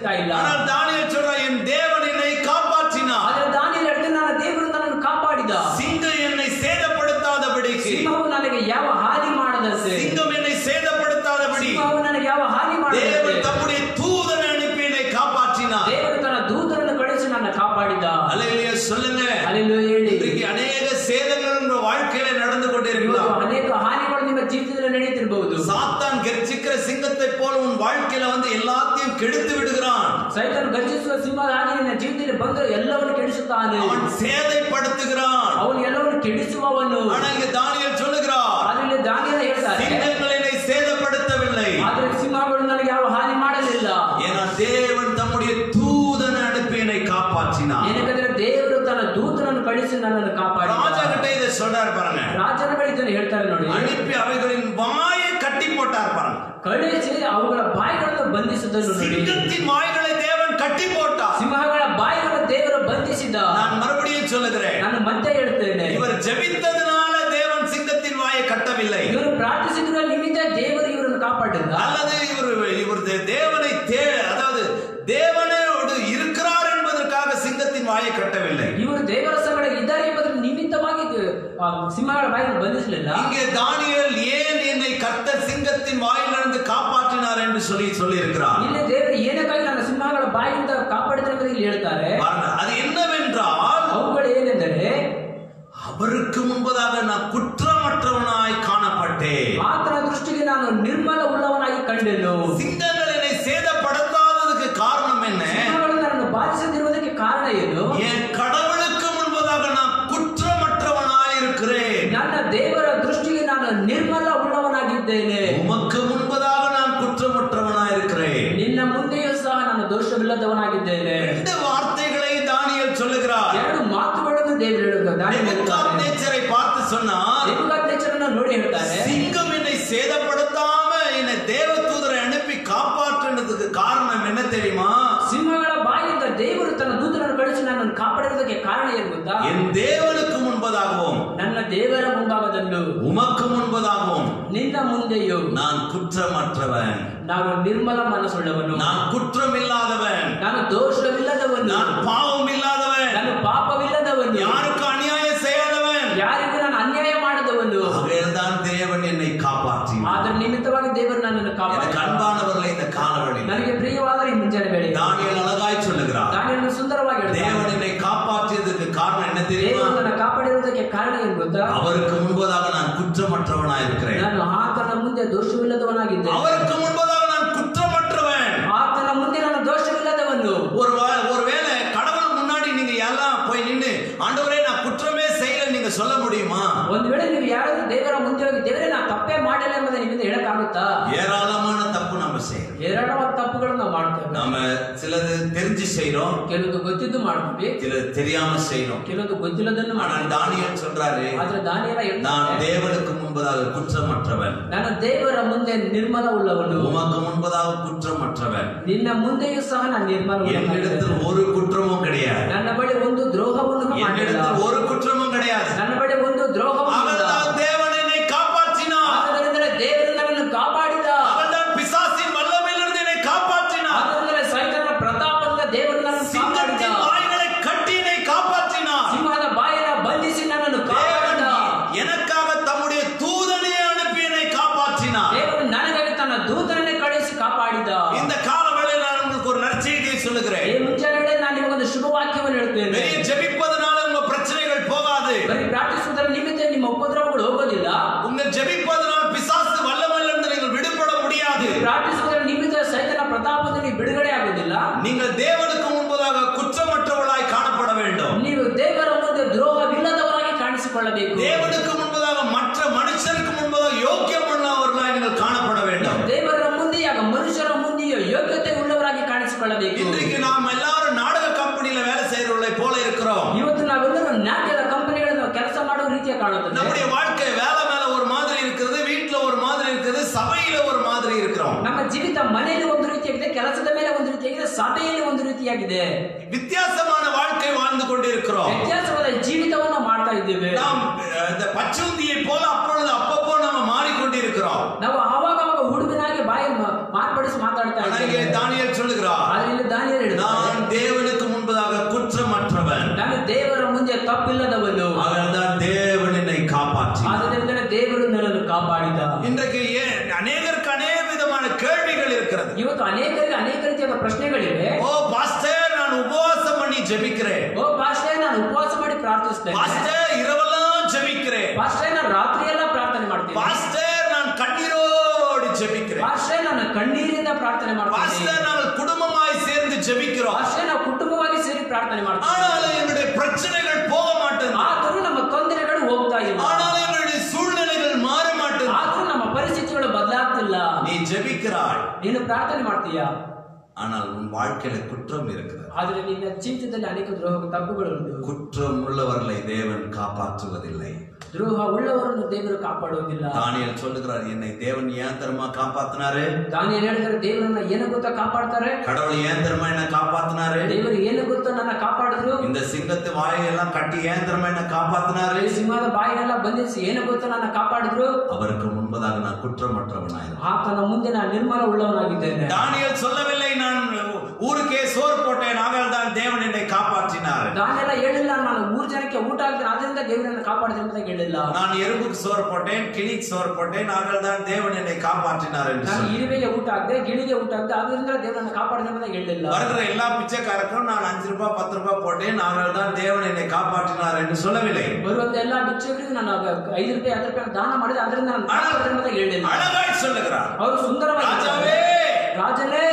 ಸಿಗ್ತಾ ಇಲ್ಲ. ஆனால் தானியேல் சொல்றான், என் தேவன் என்னை காப்பாற்றினார். ಆದ್ರೆ ದಾನಿಯೇಲ ಹೇಳ್ತಾನೆ, ನನ್ನ ದೇವರು ನನ್ನನ್ನು ಕಾಪಾಡಿದ. சிங்கம் என்னை சேதப்படுத்தாதபடிக்கு, ಸಿಂಹವು ನನಗೆ ಯಾವ ಹಾನಿ ಮಾಡದಂತೆ, சிங்கம் என்னை சேதப்படுத்தாதபடி ಸಿಂಹವು ನನಗೆ ಯಾವ ಹಾನಿ ಮಾಡದಂತೆ தேவன் தம்முடைய தூதனை அனுப்பி என்னை காப்பாற்றினார். ದೇವರು ತನ್ನ ದೂತರನ್ನು ಕಳಿಸಿ ನನ್ನ ಕಾಪಾಡಿದ. அல்லேலூயா சொல்லுங்க. அல்லேಲೂಯಾ ಹೇಳಿ. இன்றைக்கு அநேக சேதங்கள் நம்ம வாழ்க்கையில நடந்து கொண்டே ಇವತ್ತು இருக்கலாம். ಅನೇಕ ಹಾನಿಗಳು ನಿಮ್ಮ ಜೀವಿತದಲ್ಲಿ ನಡೆಯುತ್ತಿರಬಹುದು. சாத்தான் கர்ஜிக்கிற சிங்கத்தை போல உன் வாழ்க்கையில வந்து எல்லாத்தையும் கெடுத்து விடுகிறான். ಸೈತಾನ್ ಗರ್ಜಿಸುವ ಸಿಂಹದ ಹಾಗೆ ನಿನ್ನ ಜೀವಿತದಲ್ಲಿ ಬಂದು ಎಲ್ಲವನ್ನು ಕೆಡಿಸುತ್ತಾನೆ. அவன் சேதைப்படுத்துகிறான். ಅವನು ಎಲ್ಲವನ್ನು ಕೆಡಿಸುವವನು. ஆனா இங்க தானியேல் சொல்லுகிறார், ಆದ್ರೆ ದಾನಿಯೇಲ ಹೇಳ್ತಾರೆ, சிங்கங்கள் என்னை சேதப்படுத்தவில்லை. ಆದ್ರೆ ಸಿಂಹಗಳು ನನಗೆ ಯಾವ ಹಾನಿ ಮಾಡಲಿಲ್ಲ. ஏன்னா தேவன் தம்முடைய தூதனை அனுப்பி என்னை காப்பாற்றினார். ಏನಂದ್ರೆ ದೇವರು ತನ್ನ ದೂತರನ್ನು ಕಳಿಸಿ ನನ್ನನ್ನು ಕಾಪಾಡಿದ. ராஜா கிட்ட இதை சொல்றார் பாருங்க. ರಾಜರುಗಳು ಇದನ್ನು ಹೇಳ್ತಾರೆ ನೋಡಿ. அனுப்பி அவைகளின் வாயை கட்டி போட்டார் பாருங்க. ಕಳಿಸಿ ಅವುಗಳ ಬಾಯಿಗಳನ್ನು ಬಂಧಿಸಿದನು ನೋಡಿ. சிங்கத்தின் வாய்களை தேவன் கட்டி போட்டார். ಸಿಂಹಗಳ ಬಾಯಿಗಳನ್ನು ದೇವರು ಬಂಧಿಸಿದ. நான் மறுபடியும் சொல்லுகிறேன், ನಾನು ಮತ್ತೆ ಹೇಳ್ತೇನೆ, இவர் ஜெபித்ததனால தேவன் சிங்கத்தின் வாயை கட்டவில்லை. ಇವರು ಪ್ರಾರ್ಥಿಸಿದ್ರ ನಿಮಿತ್ತ ದೇವರು ಇವರನ್ನು ಕಾಪಾಡಿದ. அல்லது இவர் தேவனை அதாவது தேவனோடு இருக்கிறார் என்பதற்காக சிங்கத்தின் வாயை கட்டவில்லை. ಇವರು ದೇವರ ಸಂಗಡ ಇದ್ದಾರೆ ಎಂಬುದರ ನಿಮಿತ್ತವಾಗಿ ಸಿಂಹಗಳ ಬಾಯಿಯನ್ನು ಬಂಧಿಸಲಿಲ್ಲ. இங்கே தானியேல் ஏன் என்னை கர்த்தர் சிங்கத்தின் வாயிலிருந்து காப்பாற்றினார் என்று சொல்லி இருக்கிறார். ಇಲ್ಲಿ ದೇವರು ಏನಕ್ಕಾಗಿ ನನ್ನ ಸಿಂಹಗಳ ಬಾಯಿಯಿಂದ ಕಾಪಾಡಿದ ಎಂಬುದು ಇಲ್ಲಿ ಹೇಳ್ತಾರೆ. அது என்னவென்றால், ಅವುಗಳು ಏನೆಂದರೆ, அவருக்கு முன்பதாக நான் குற்றமற்றவனாய் காணப்பட்டேன். ಆತನ ದೃಷ್ಟಿಗೆ ನಾನು ನಿರ್ಮಲ ಉಳ್ಳವನಾಗಿ ಕಂಡೆನು. சிங்கங்கள் என்னை சேதப்படுத்தாததுக்கு காரணம் என்ன? ಸಿಂಹಗಳು ನನ್ನನ್ನು ಬಾಧಿಸದಿರುವುದಕ್ಕೆ ಕಾರಣ ಏನು? என் கடவுளுக்கு முன்பதாக நான் குற்றமற்றவனாய் இருக்கிறேன். ನನ್ನ ದೇವರ ದೃಷ್ಟಿಗೆ ನಾನು ನಿರ್ಮಲ ಉಳ್ಳವನಾಗಿದ್ದೇನೆ. உமக்கு முன்பதாக நான் குற்றமற்றவனாய் இருக்கிறேன். ನಿನ್ನ ಮುಂದೆಯೂ ಸಹ ನಾನು ದೋಷವಿಲ್ಲದವನಾಗಿದ್ದೇನೆ. ரெண்டு வார்த்தைகளை தானியேல் சொல்லுகிறார். ಎರಡು ಮಾತುಗಳನ್ನು ದೇವರು ಹೇಳುತ್ತಾರೆ. நேச்சரை பார்த்து சொன்னார், ನೆಬೂಕದ್ನೆಚ್ಚರನ್ನು ನೋಡಿ ಹೇಳ್ತಾರೆ, சிங்கம் என்னை சேதப்படுத்தாம என்னை தேவதூதரை அனுப்பி காப்பாற்றினதுக்கு காரணம் என்ன தெரியுமா? ಸಿಂಹಗಳ ಬಾಯಿಯಿಂದ ದೇವರು ತನ್ನ ದೂತರನ್ನು ಕಳಿಸಿ ನನ್ನನ್ನು ಕಾಪಾಡಿರುವುದಕ್ಕೆ ಕಾರಣ ಏನು ಗೊತ್ತಾ? என் தேவனுக்கு முன்பதாகவும் ನನ್ನ ದೇವರ ಮುಂಭಾಗದಲ್ಲೂ உமக்கு முன்பதாகவும் ನಿನ್ನ ಮುಂದೆಯೂ நான் குற்றமற்றவன், ನಾನು ನಿರ್ಮಲ ಮನಸ್ಸುಳ್ಳವನು, நான் குற்றமில்லாதவன், ನಾನು ದೋಷವಿಲ್ಲದವನು, நான் பாவம் இல்லாதவன், ನಾನು ಪಾಪವಿಲ್ಲದವನು, யாருக்கு அநியாயம் செய்யாதவன். ಯಾರಿಗೂ ನಾನು ಅನ್ಯಾಯ ಮಾಡದವನು. ஆகையால்தான் தேவன் என்னை காப்பாற்றினார். ಅದರ ನಿಮಿತ್ತವಾಗಿ ದೇವರು ನನ್ನನ್ನು எனக்கு ಕಾಪಾಡಿದ. அன்பானவர்களே, இந்த காலவழி ನನಗೆ ಪ್ರಿಯವಾದ ಈ ಮುಂಜಾನೆ ವೇಳೆ தானியேல் அழகாய் சொல்லுகிறார், ದಾನಿಯೇಲನು ಸುಂದರವಾಗಿ ಹೇಳ್ತಾನೆ, தேவன் என்னை காப்பாற்றியதுக்கு காரணம் என்ன தெரியுமா? ದೇವರು ನನ್ನ ಕಾಪಾಡಿರುವುದಕ್ಕೆ ಕಾರಣ ಏನು ಗೊತ್ತಾ? அவருக்கு முன்பதாக நான் குற்றமற்றவனாய் இருக்கிறேன். ನಾನು ಆತನ ಮುಂದೆ ದೋಷವಿಲ್ಲದವನಾಗಿದ್ದೇನೆ. அவருக்கு முன்பதாக நான் குற்றமற்றவன். ಆತನ ಮುಂದೆ ನಾನು ದೋಷವಿಲ್ಲದವನು. ஒருவேளை கடவுள் முன்னாடி நீங்க எல்லாம் போய் நின்று, ஆண்டவரே நான் குற்றமே செய்யல நீங்க சொல்ல முடியுமா? ಒಂದು ವೇಳೆ ನೀವು ಯಾರಾದ್ರೂ ದೇವರ ಮುಂದೆ ಹೋಗಿ, ದೇವರೇ ನಾನು ತಪ್ಪೇ ಮಾಡಿಲ್ಲ ಎಂಬುದನ್ನು ನಿಮ್ಮಿಂದ ಹೇಳಕ್ಕಾಗುತ್ತಾ? ஏராளமான தப்பு நம்ம செய்யறோம். ಏರಾಳವಾದ ತಪ್ಪುಗಳನ್ನು ನಾವು ಮಾಡ್ತೇವೆ. நாம சிலது தெரிஞ்சு செய்யறோம், ಕೆಲವೊಂದು ಗೊತ್ತಿದ್ದು ಮಾಡ್ತೀವಿ, சிலது தெரியாம செய்யறோம். ಕೆಲವೊಂದು ಗೊತ್ತಿಲ್ಲದನ್ನು ஆனால் ಮಾಡ್ತೀವಿ. தானியேல் சொல்றாரு, ಆದ್ರೆ ದಾನಿಯೇಲ நான் ಹೇಳ್ತಾನೆ, தேவனுக்கு முன்பதாக குற்றமற்றவன், ನಾನು ದೇವರ ಮುಂದೆ ನಿರ್ಮಲ ಉಳ್ಳವನು, உமக்கு முன்பதாக குற்றமற்றவன். ನಿನ್ನ ಮುಂದೆಯೂ ಸಹ ನಾನು ನಿರ್ಮಲ ಉಳ್ಳವನಾಗಿದ್ದೇನೆ. என்னிடத்தில் ஒரு குற்றமும் கிடையாது. ನನ್ನ ಬಳಿ ಒಂದು ದ್ರೋಹವನ್ನು ಮಾಡಿಲ್ಲ. என்னிடத்தில் ஒரு குற்றமும் கிடையாது. ನನ್ನ ಬಳಿ ಒಂದು ದ್ರೋಹವನ್ನು ಇಲ್ಲ. அவர்தான் தேவன் என்னை காப்பாற்றினார். ಆದ್ದರಿಂದಲೇ ದೇವರು ನನ್ನನ್ನು ಕಾಪಾಡಿದ. அவர்தான் பிசாசின் வல்லமையிலிருந்து என்னை காப்பாற்றினார். ಆದ್ದರಿಂದಲೇ ಸೈತಾನನ ಪ್ರತಾಪದಿಂದ ದೇವರು ನನ್ನನ್ನು ಕಾಪಾಡಿದ. சிங்கத்தின் வாய்களை கட்டி என்னை காப்பாற்றினார். ಸಿಂಹದ ಬಾಯಿನ ಬಂಧಿಸಿ ನನ್ನನ್ನು ಕಾಪಾಡಿದ. எனக்காக தம்முடைய தூதனை அனுப்பி என்னை காப்பாற்றினார். ದೇವರು ನನಗಾಗಿ ತನ್ನ ದೂತರನ್ನೇ ಕಳಿಸಿ ಕಾಪಾಡಿದ. இந்த காலவேளையில் நான் உங்களுக்கு ஒரு நற்செய்தியை சொல்லுகிறேன். ಈ ಮುಂಜಾನೆ ವೇಳೆ ನಾನು ನಿಮಗೊಂದು ಶುಭ ವಾಕ್ಯವನ್ನು ಹೇಳ್ತೇನೆ. பெரிய ஜெபிப்பதனால உங்க பிரச்சனைகள் போகாது. ಬರೀ ಪ್ರಾರ್ಥಿಸುವುದರ ನಿಮಿತ್ತ ನಿಮ್ಮ ಉಪದ್ರವಗಳು ಹೋಗೋದಿಲ್ಲ. உங்க ஜெபிப்பதனால் பிசாசு வல்லமையிலிருந்து நீங்கள் விடுபட முடியாது. ಪ್ರಾರ್ಥಿಸುವುದರ ನಿಮಿತ್ತ ಸೈತಾನ ಪ್ರತಾಪದಿಂದ ನೀವು ಬಿಡುಗಡೆ ಆಗುವುದಿಲ್ಲ. நீங்கள் தேவனுக்கு முன்பதாக குற்றமற்றவர்களாய் காணப்பட வேண்டும். ನೀವು ದೇವರ ಮುಂದೆ ದ್ರೋಹವಿಲ್ಲದವರಾಗಿ ಕಾಣಿಸಿಕೊಳ್ಳಬೇಕು. தேவனுக்கு முன்பதாக மற்ற மனுஷருக்கு முன்பதாக யோக்கியமுள்ளவர்களாய் நீங்கள் காணப்பட வேண்டும். ದೇವರ ಮುಂದೆಯಾಗ ಮನುಷ್ಯರ ಮುಂದೆಯೂ ಯೋಗ್ಯತೆ ಉಳ್ಳವರಾಗಿ ಕಾಣಿಸಿಕೊಳ್ಳಬೇಕು. இன்றைக்கு நாம் எல்லாரும் நாடக கம்பெனில வேலை செய்யறவர்களை போல இருக்கிறோம். ಇವತ್ತು ನಾವೆಲ್ಲರೂ ನಾಟ್ಯದ ಕಂಪನಿಗಳಲ್ಲಿ ಕೆಲಸ ಮಾಡುವ ರೀತಿಯ ಕಾಣುತ್ತದೆ. நம்முடைய வாழ்க்கை வேலை மேல ஒரு மாதிரி இருக்குது, வீட்டுல ஒரு மாதிரி இருக்குது, சபையில ஒரு மாதிரி இருக்கிறோம். ನಮ್ಮ ಜೀವಿತ ಮನೆಯಲ್ಲಿ ಒಂದು ರೀತಿಯಾಗಿದೆ, ಕೆಲಸದ ಮೇಲೆ ಒಂದು ರೀತಿಯಾಗಿದೆ, ಸಭೆಯಲ್ಲಿ ಒಂದು ರೀತಿಯಾಗಿದೆ. வித்தியாசமான வாழ்க்கை வாழ்ந்து கொண்டிருக்கிறோம். ವ್ಯತ್ಯಾಸವಾದ ಜೀವಿತವನ್ನು ಮಾಡ್ತಾ ಇದ್ದೇವೆ. நாம் இந்த பச்சுந்தியை போல அப்பப்போ நம்ம மாறிக்கொண்டிருக்கிறோம். ನಾವು ಆವಾಗ ಹುಡುಗನಾಗಿ ಬಾಯಿ ಮಾರ್ಪಡಿಸಿ ಮಾತಾಡ್ತಾ ஆனா ಇದ್ದೇವೆ. இங்கே தானியேல் சொல்லுகிறார், ಆದ್ರೆ ಇಲ್ಲಿ இருக்கிறது. ಇವತ್ತು ಅನೇಕರಿಗೆ ಅನೇಕ ರೀತಿಯ ಪ್ರಶ್ನೆಗಳಿವೆ. ಓ ಪಾಸ್ಟರ್, ನಾನು ಉಪವಾಸ ಮಾಡಿ ಜಪಿக்கிறேன். ಓ ಪಾಸ್ಟರ್, ನಾನು ಉಪವಾಸ ಮಾಡಿ ಪ್ರಾರ್ಥಿಸ್ತೇನೆ. ಪಾಸ್ಟರ್, இரவெல்லாம் ஜெபிக்கிறேன். ಪಾಸ್ಟರ್, ನಾನು ರಾತ್ರಿ ಎಲ್ಲ ಪ್ರಾರ್ಥನೆ ಮಾಡ್ತೀನಿ. ಪಾಸ್ಟರ್, ನಾನು கண்ணீரோடு ஜெபிக்கிறேன். ಪಾಸ್ಟರ್, ನಾನು ಕಣ್ಣೀರಿಂದ ಪ್ರಾರ್ಥನೆ ಮಾಡ್ತೀನಿ. பாஸ்டர், நாங்கள் குடும்பமாய் சேர்ந்து ஜெபிக்கிறோம். ಪಾಸ್ಟರ್, ನಾವು ಕುಟುಂಬವಾಗಿ ಸೇರಿ ಪ್ರಾರ್ಥನೆ ಮಾಡ್ತೀವಿ. ஆனாலும் எங்களுடைய பிரச்சனைகள் போக மாட்டேங்குது. ಆದರೂ ನಮ್ಮ ತೊಂದರೆಗಳು ಹೋಗ್ತಾ ಇಲ್ಲ. ஆனாலும் எங்களுடைய சூழ்நிலைகள் மாற மாட்டேங்குது. ಆದರೂ ನಮ್ಮ ಪರಿಸ್ಥಿತಿಗಳು ಬದಲಾಗ್ತಿಲ್ಲ. நீ ஜெபிக்கிறாய், ನೀನು ಪ್ರಾರ್ಥನೆ ಮಾಡ್ತೀಯಾ, ஆனால் உன் வாழ்க்கையில குற்றம் இருக்கிறது. ಆದರೆ ನಿನ್ನ ಜೀವಿತದಲ್ಲಿ ಅನೇಕ ದ್ರೋಹ ತಪ್ಪುಗಳುಂಟು. குற்றம் உள்ளவர்களை தேவன் காப்பாற்றுவதில்லை. ದ್ರೋಹ ಉಳ್ಳವರನ್ನು ದೇವರು ಕಾಪಾಡುವುದಿಲ್ಲ. தானியேல் சொல்லுகிறார், என்னை தேவன் ஏன் தெரியுமா காப்பாத்தினாரு? ದಾನಿಯೇಲ್ ಹೇಳಿದರೆ ದೇವರನ್ನ ಏನು ಗೊತ್ತಾ ಕಾಪಾಡ್ತಾರೆ? கடவுள் ஏன் தெரியுமா என்ன காப்பாத்தினாரு? ದೇವರು ಏನು ಗೊತ್ತಾ ನನ್ನ ಕಾಪಾಡಿದ್ರು? இந்த சிங்கத்து வாயெல்லாம் கட்டி ஏன் தெரியுமா என்ன காப்பாத்தினாரு? ಸಿಂಹದ ಬಾಯಿನೆಲ್ಲ ಬಂಧಿಸಿ ಏನು ಗೊತ್ತಾ ನನ್ನ ಕಾಪಾಡಿದ್ರು? அவருக்கு முன்பதாக நான் குற்றமற்றவனாயிருந்தேன். ಆತನ ಮುಂದೆ ನಾನು ನಿರ್ಮಲ ಉಳ್ಳವನಾಗಿದ್ದೇನೆ. தானியேல் சொல்லவில்லை, நான் ஊருக்கே சோறு போட்டேன், ஆகையால் தான் தேவன் என்னை காப்பாற்றினார். ದಾನಿಯೇಲ ಹೇಳಿಲ್ಲ, ನಾನು 3 ಜನಕ್ಕೆ ಊಟ ಹಾಕ್ತೇನೆ ಅದರಿಂದ ದೇವರನ್ನು ಕಾಪಾಡಿದೆ ಅಂತ ಹೇಳಿಲ್ಲ. நான் எறும்புக்கு சோறு போட்டேன், கிளிக்கு சோறு போட்டேன், ஆகையால் தான் தேவன் என்னை காப்பாற்றினார் என்று ನಾನು சொன்னார். ಇರುವೆಗೆ ಊಟ ಹಾಕ್ದೆ, ಗಿಳಿಗೆ ಊಟ ಹಾಕ್ದೆ ಅದರಿಂದ ದೇವರನ್ನು ಕಾಪಾಡಿದೆ ಅಂತ ಹೇಳಿಲ್ಲ. வருகிற எல்லா பிச்சைக்காரருக்கும் நான் 5 ரூபாய் 10 ரூபாய் போட்டேன், ஆகையால் தான் தேவன் என்னை காப்பாற்றினார் என்று சொல்லவில்லை. ಬರುವಂತ ಎಲ್ಲಾ ಭಿಕ್ಷುಕರಿಗೆ ನಾನು 5 ರೂಪಾಯಿ 10 ರೂಪಾಯಿ ದಾನ ಮಾಡಿದೆ ಅದರಿಂದ ನಾನು ಕಾಪಾಡಿದೆ ಅಂತ ಹೇಳಿಲ್ಲ. அழகாய் சொல்லுகிறார், ಅವರು ಸುಂದರವಾಗಿ ராஜாவே, ರಾಜನೇ,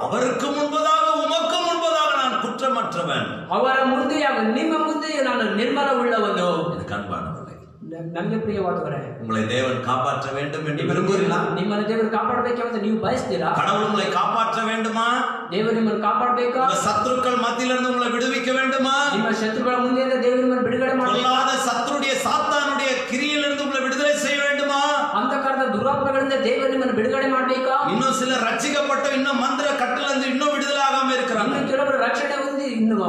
அவருக்கு முன்பதாக உமக்கு முன்பதாக நான் குற்றமற்றவன். ಅವರ ಮುಂದೆಯಾಗ ನಿಮ್ಮ ಮುಂದೆಯೂ ನಾನು ನಿರ್ಮಲ ಉಳ್ಳವನು. எனக்கு அன்பானவர்களே, ನನಗೆ ಪ್ರಿಯವಾದವರೇ, உங்களை தேவன் காப்பாற்ற வேண்டும் என்று விரும்புகிறீர்களா? ನಿಮ್ಮನ್ನು ದೇವರು ಕಾಪಾಡಬೇಕೆಂದು ನೀವು ಬಯಸ್ತೀರಾ? கடவுள் உங்களை காப்பாற்ற வேண்டுமா? ದೇವರು ನಿಮ್ಮನ್ನು ಕಾಪಾಡಬೇಕಾ? உங்க சத்துருக்கள் மத்தியிலிருந்து உங்களை விடுவிக்க வேண்டுமா? ನಿಮ್ಮ ಶತ್ರುಗಳ ಮುಂದೆಯಿಂದ ದೇವರು ನಿಮ್ಮನ್ನು ಬಿಡುಗಡೆ ಮಾಡಬೇಕು. பொல்லாத சத்துருடைய சாத்தானுடைய கிரியையிலிருந்து உங்களை விடுதலை செய்ய வேண்டுமா? ಅಂಧಕಾರದ ದುರಾತ್ಮಗಳಿಂದ ದೇವರು ನಿಮ್ಮನ್ನು ಬಿಡುಗಡೆ ಮಾಡಬೇಕಾ? இன்னும் சிலர் ரட்சிக்கப்பட்ட இன்னும் மந்திர கட்டிலிருந்து இன்னும் விடுதலை ஆகாம இருக்கிறாங்க. ಇನ್ನು ಕೆಲವರು ರಕ್ಷಣೆ ಹೊಂದಿ ಇನ್ನು